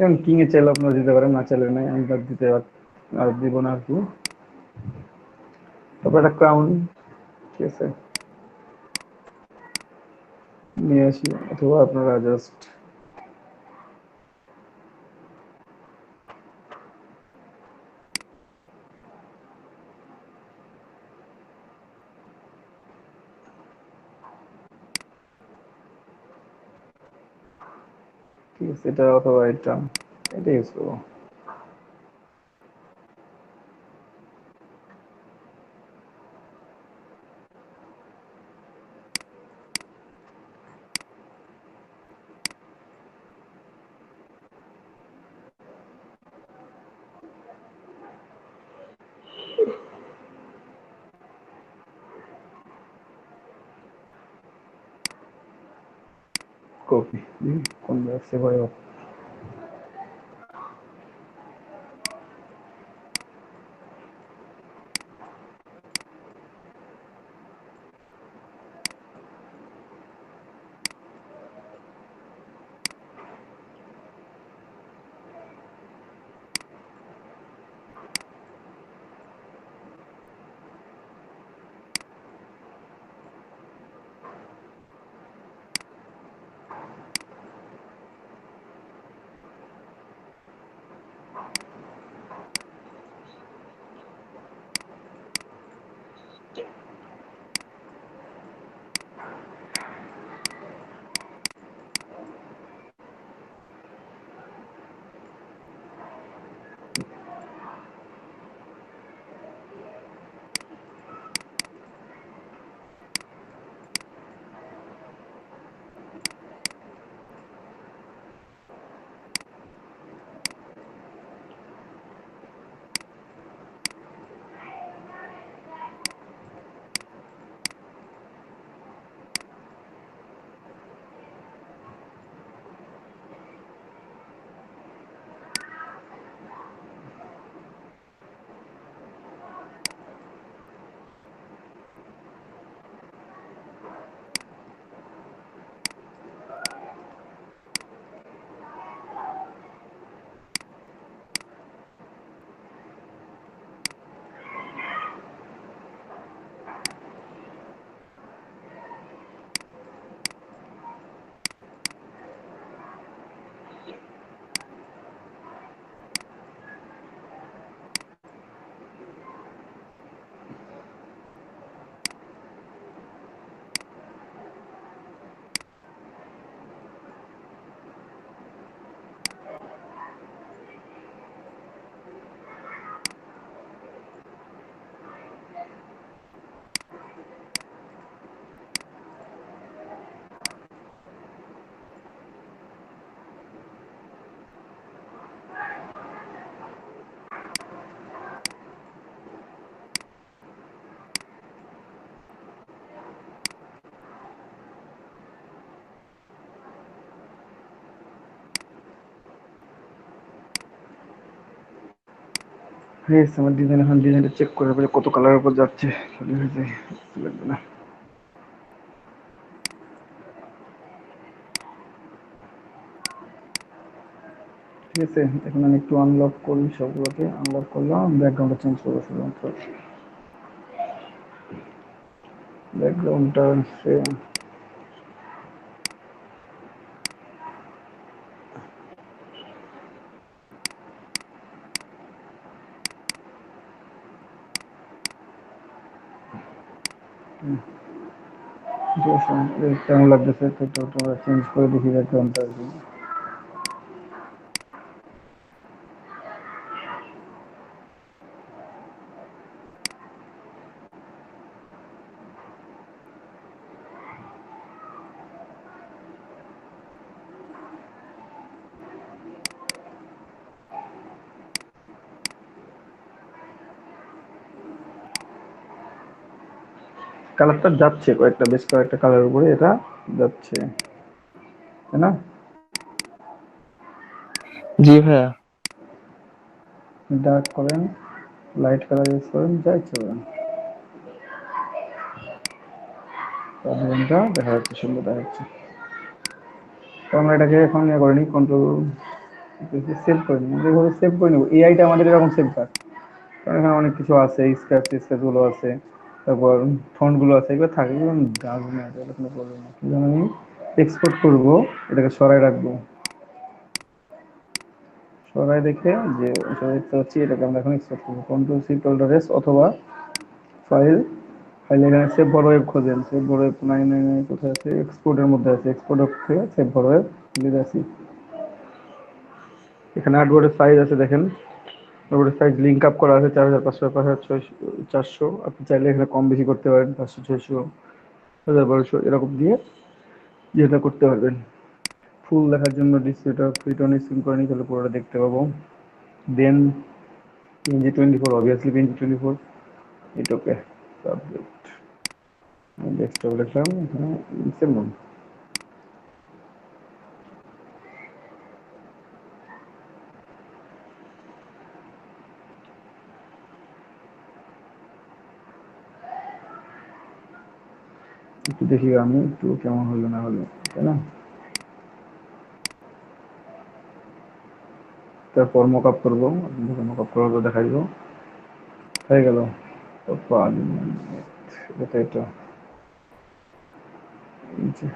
এখন কিং এ চাইলে আপনারা দিতে পারেন, না চাইলে নাই, আমি বাদ দিতে আর দিব না আর কি। তারপর একটা ক্রাউন, ঠিক আছে, নিয়ে আসি, অথবা আপনারা জাস্ট ঠিক আছে, এটা অথবা এটা ইউজ করবো। কপি, কোন ব্যবসা হয়। হয়েছে আমার ডিজাইন, এখন ডিজাইনটা চেক করে বলে কত কালারের উপর যাচ্ছে, তাহলে হয়ে যায়, লাগবে না। ঠিক আছে, এখন আমি একটু আনলক করি, সবগুলোকে আনলক করলাম, ব্যাকগ্রাউন্ডটা চেঞ্জ করবো শুধুমাত্র। ব্যাকগ্রাউন্ডটা হচ্ছে কেমন লাগতেছে, তো তোমরা চেঞ্জ করে দেখি ব্যাকগ্রাউন্ডটা আর কি। কালারটা যাচ্ছে কয়েকটা, বেশ কয়েকটা কালার উপরে এটা যাচ্ছে, তাই না? জি ভাইয়া। ডার্ক করেন, লাইট কালার ইউজ করেন, যা ইচ্ছে করেন, ডিজাইনটা দেখা যাচ্ছে, সুন্দর দেখা যাচ্ছে। তো আমরা এটাকে এখন ইয়ে করে নিই, কন্ট্রোল সেভ করে নিই, যেভাবে সেভ করে নিব, এআইটা আমাদের এরকম সেভ কাজ, কারণ এখানে অনেক কিছু আছে, স্ক্র্যাচ গুলো আছে, তারপর ফন্ট গুলো আছে, এগুলো থাকে, এগুলো ডাক না, এগুলো কোনো প্রবলেম না। কিন্তু আমি এক্সপোর্ট করব, এটাকে সরাই রাখবো, সরাই রেখে যে দেখতে পাচ্ছি, এটাকে আমরা এখন এক্সপোর্ট করবো, কন্ট্রোল সি কন্ট্রোল এস, অথবা ফাইল, ফাইল এখানে সেভ বড় ওয়েব খোঁজেন, সেভ বড় ওয়েব 999 কোথায় আছে, এক্সপোর্টের মধ্যে আছে, এক্সপোর্ট থেকে সেভ বড় ওয়েব লিখে আসি। এখানে আর্টবোর্ডের সাইজ আছে দেখেন, আর্টবোর্ডের সাইজ লিঙ্ক আপ করা আছে 4500, 5600, 400, আপনি চাইলে এখানে কম বেশি করতে পারেন, 500, 600, 1200 এরকম দিয়ে যেটা করতে পারবেন। ফুল দেখার জন্য ডিসপ্লেটা ফ্রিটন স্ক্রিন করে নিই, তাহলে পুরোটা দেখতে পাবো। দেন PNG24, অবভিয়াসলি PNG24, ইট ওকে। সাবজেক্ট ডেস্কটপ লিখলাম, এখানে সিম্বল, একটু দেখি আমি একটু কেমন হলো না হলো, তাই না? তারপর মক আপ করবো, মক আপ করবো, দেখাই দিব, হয়ে গেল। এটা এটা এই যে,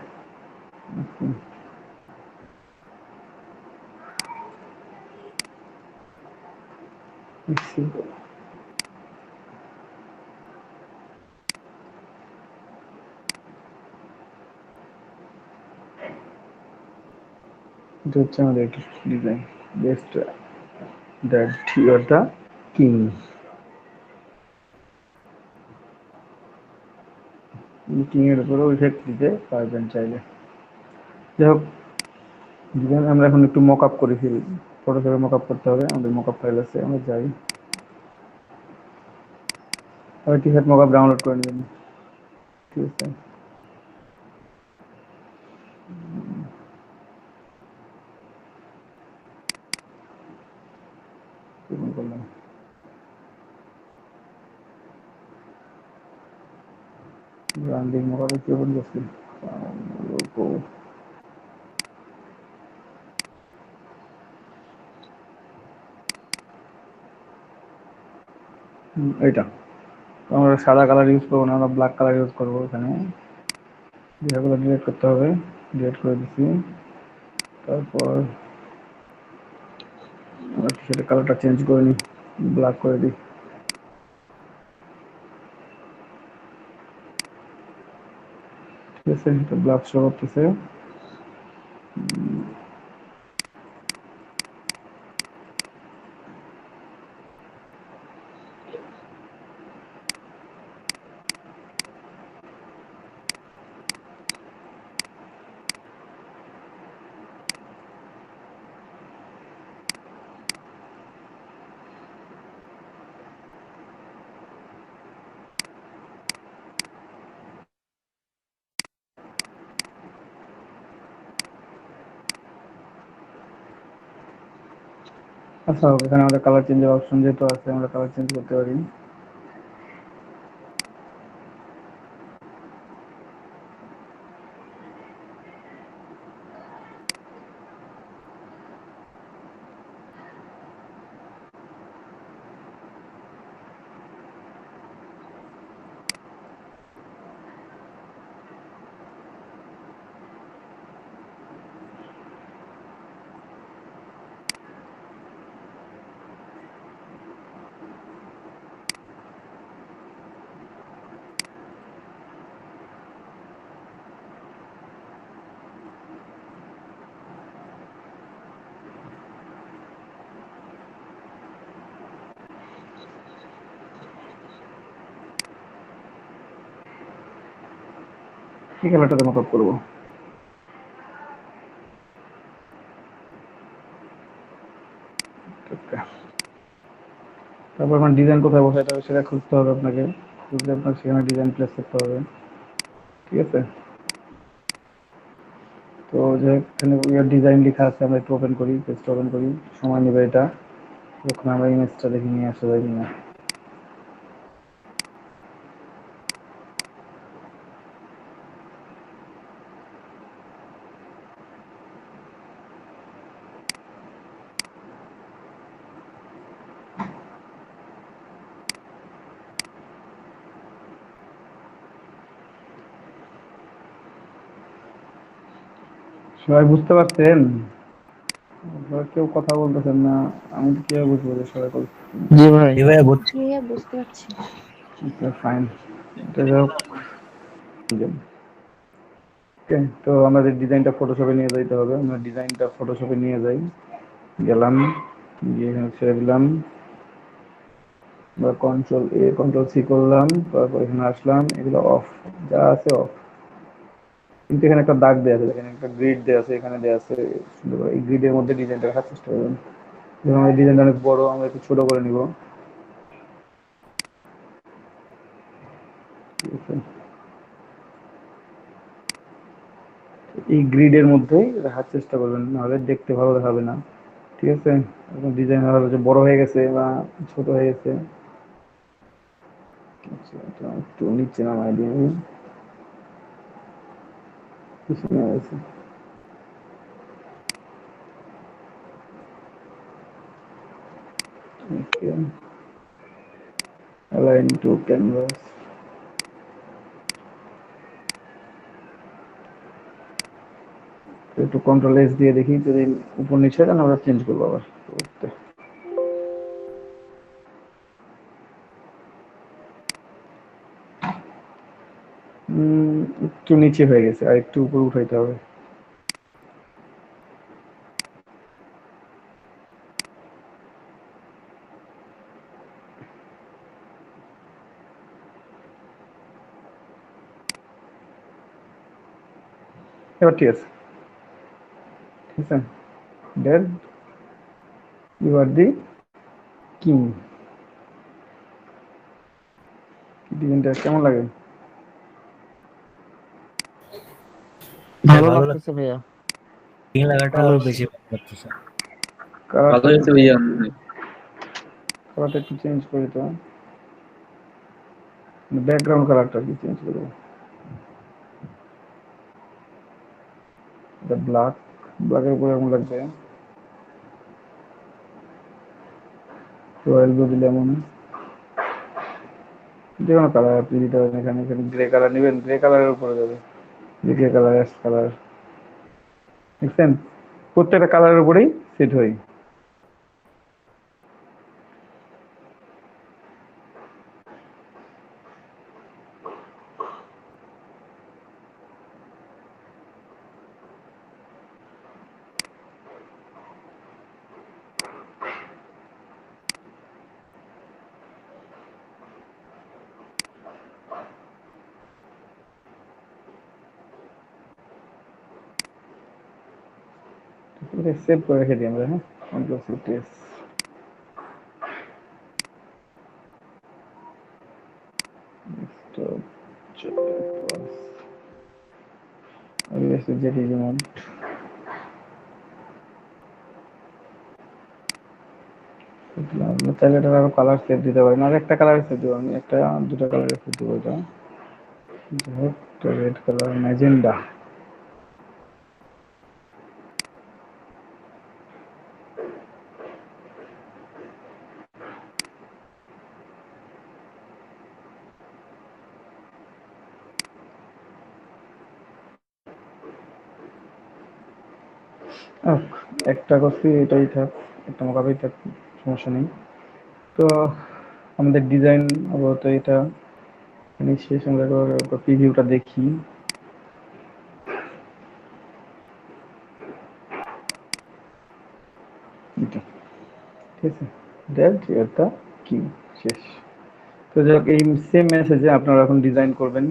এটা হচ্ছে আমাদের design, best that you are the king. King এর উপরেও ইফেক্ট দিতে পারবেন চাইলে। যাই হোক, ডিজাইন আমরা এখন একটু মক আপ করে ফেলি, ফটোশপে মক আপ করতে হবে, আমাদের মক আপ ফাইল আছে, আমরা যাই, আবার টি-শার্ট মক আপ ডাউনলোড করে নেবেন, ঠিক আছে? কেমন করলাম, ব্র্যান্ডিং মক আপে কেমন গেছে, লোগো, এইটা আমরা সাদা কালার ইউজ করবো না, আমরা ব্ল্যাক কালার ইউজ করবো। এখানে যেগুলো ডিলিট করতে হবে, ডিলিট করে দিচ্ছি। তারপর আমরা টি-শার্টের কালারটা চেঞ্জ করে নিই, ব্ল্যাক করে দিই, ঠিক আছে? এটা ব্ল্যাক শো করতেছে। আচ্ছা এখানে আমাদের কালার চেঞ্জের অপশন যেহেতু আছে আমরা কালার চেঞ্জ করতে পারি। কি কালারটাতে মেকআপ করবো? তারপর আমার ডিজাইন কোথায় বসাতে হবে সেটা খুঁজতে হবে আপনাকে, খুঁজলে আপনাকে সেখানে ডিজাইন প্লেস করতে হবে। ঠিক আছে, তো যে এখানে ডিজাইন লেখা আছে আমরা একটু ওপেন করি, পেজটা ওপেন করি, সময় নেবে এটা, তখন আমরা ইমেজটা দেখে নিয়ে আসা যায় কিনা। সবাই বুঝতে পারছেন? আপনারা কেউ কথা বলতেছেন না, আমি তো কিভাবে বুঝবো যে সবাই জি ভাই। জি ভাইয়া বুঝতে পারছি। ফাইন। এটা যাই হোক, ওকে, তো আমাদের ডিজাইনটা ফটোশপে নিয়ে যাইতে হবে, আমরা ডিজাইনটা ফটোশপে নিয়ে যাই, গেলাম, গিয়ে এখানে ছেড়ে দিলাম, বা কন্ট্রোল এ কন্ট্রোল সি করলাম, তারপর এখানে আসলাম, এগুলো অফ, যা আছে অফ। কিন্তু এখানে একটা দাগ দেওয়া আছে, এখানে একটা গ্রিড দেওয়া আছে, এখানে দেওয়া আছে সুন্দর করে। এই গ্রিডের মধ্যে ডিজাইনটা রাখার চেষ্টা করবেন। যেমন আমাদের ডিজাইনটা অনেক বড়, আমরা একটু ছোট করে নিব। ঠিক আছে, এই গ্রিডের মধ্যেই রাখার চেষ্টা করবেন, নাহলে দেখতে ভালো দেখাবে না। ঠিক আছে, এখন ডিজাইন হলো যে বড় হয়ে গেছে বা ছোট হয়ে গেছে। আচ্ছা, এটা একটু নিচে নামাই দিয়ে পিছনে আছে। ওকে, অ্যালাইন টু ক্যানভাস। একটু কন্ট্রোল এস দিয়ে দেখি যদি উপর নিচে হয়, আমরা চেঞ্জ করবো আবার। একটু নিচে হয়ে গেছে, আর একটু উপরে উঠাইতে হবে। এবার ঠিক আছে, ঠিক আছে, dad you are the king. ডিজাইনটা কেমন লাগে? ভালো লাগতেছে ভাইয়া। ভালো কালারটা হয়েছে ভাইয়া। কালারটা একটু চেঞ্জ করি তো, ব্যাকগ্রাউন্ড কালারটা কি চেঞ্জ করবো, এটা ব্ল্যাক, ব্ল্যাকের উপরে এমন লাগবে, রয়্যাল ব্লু দিলে এমন, যে কোনো কালার আপনি দিতে পারেন। এখানে এখানে গ্রে কালার নেবেন, গ্রে কালারের উপরে যাবে, গ্রে কালার, অ্যাশ কালার, দেখছেন প্রত্যেকটা কালারের উপরেই সেট হয়। সেভ করে রেখে দিই আমরা, হ্যাঁ, কন্ট্রোল শিফট এস। যেটি যেমন তাহলে এটা আরো কালার সেট দিতে পারি না, আর একটা কালার সেট দিব আমি, একটা দুটো কালার সেট দিব। এটা রেড কালার ম্যাজেন্ডা। একটা করছি, এটাই থাক, একটা মোকাবেই থাক, সমস্যা নেই। তো আমাদের ডিজাইন আপাতত এটা শেষ। আমরা প্রিভিউটা দেখি। এটা ঠিক আছে, দ্যাট এটা কি শেষ। তো যাক, এই সেম মেসেজে আপনারা এখন ডিজাইন করবেন।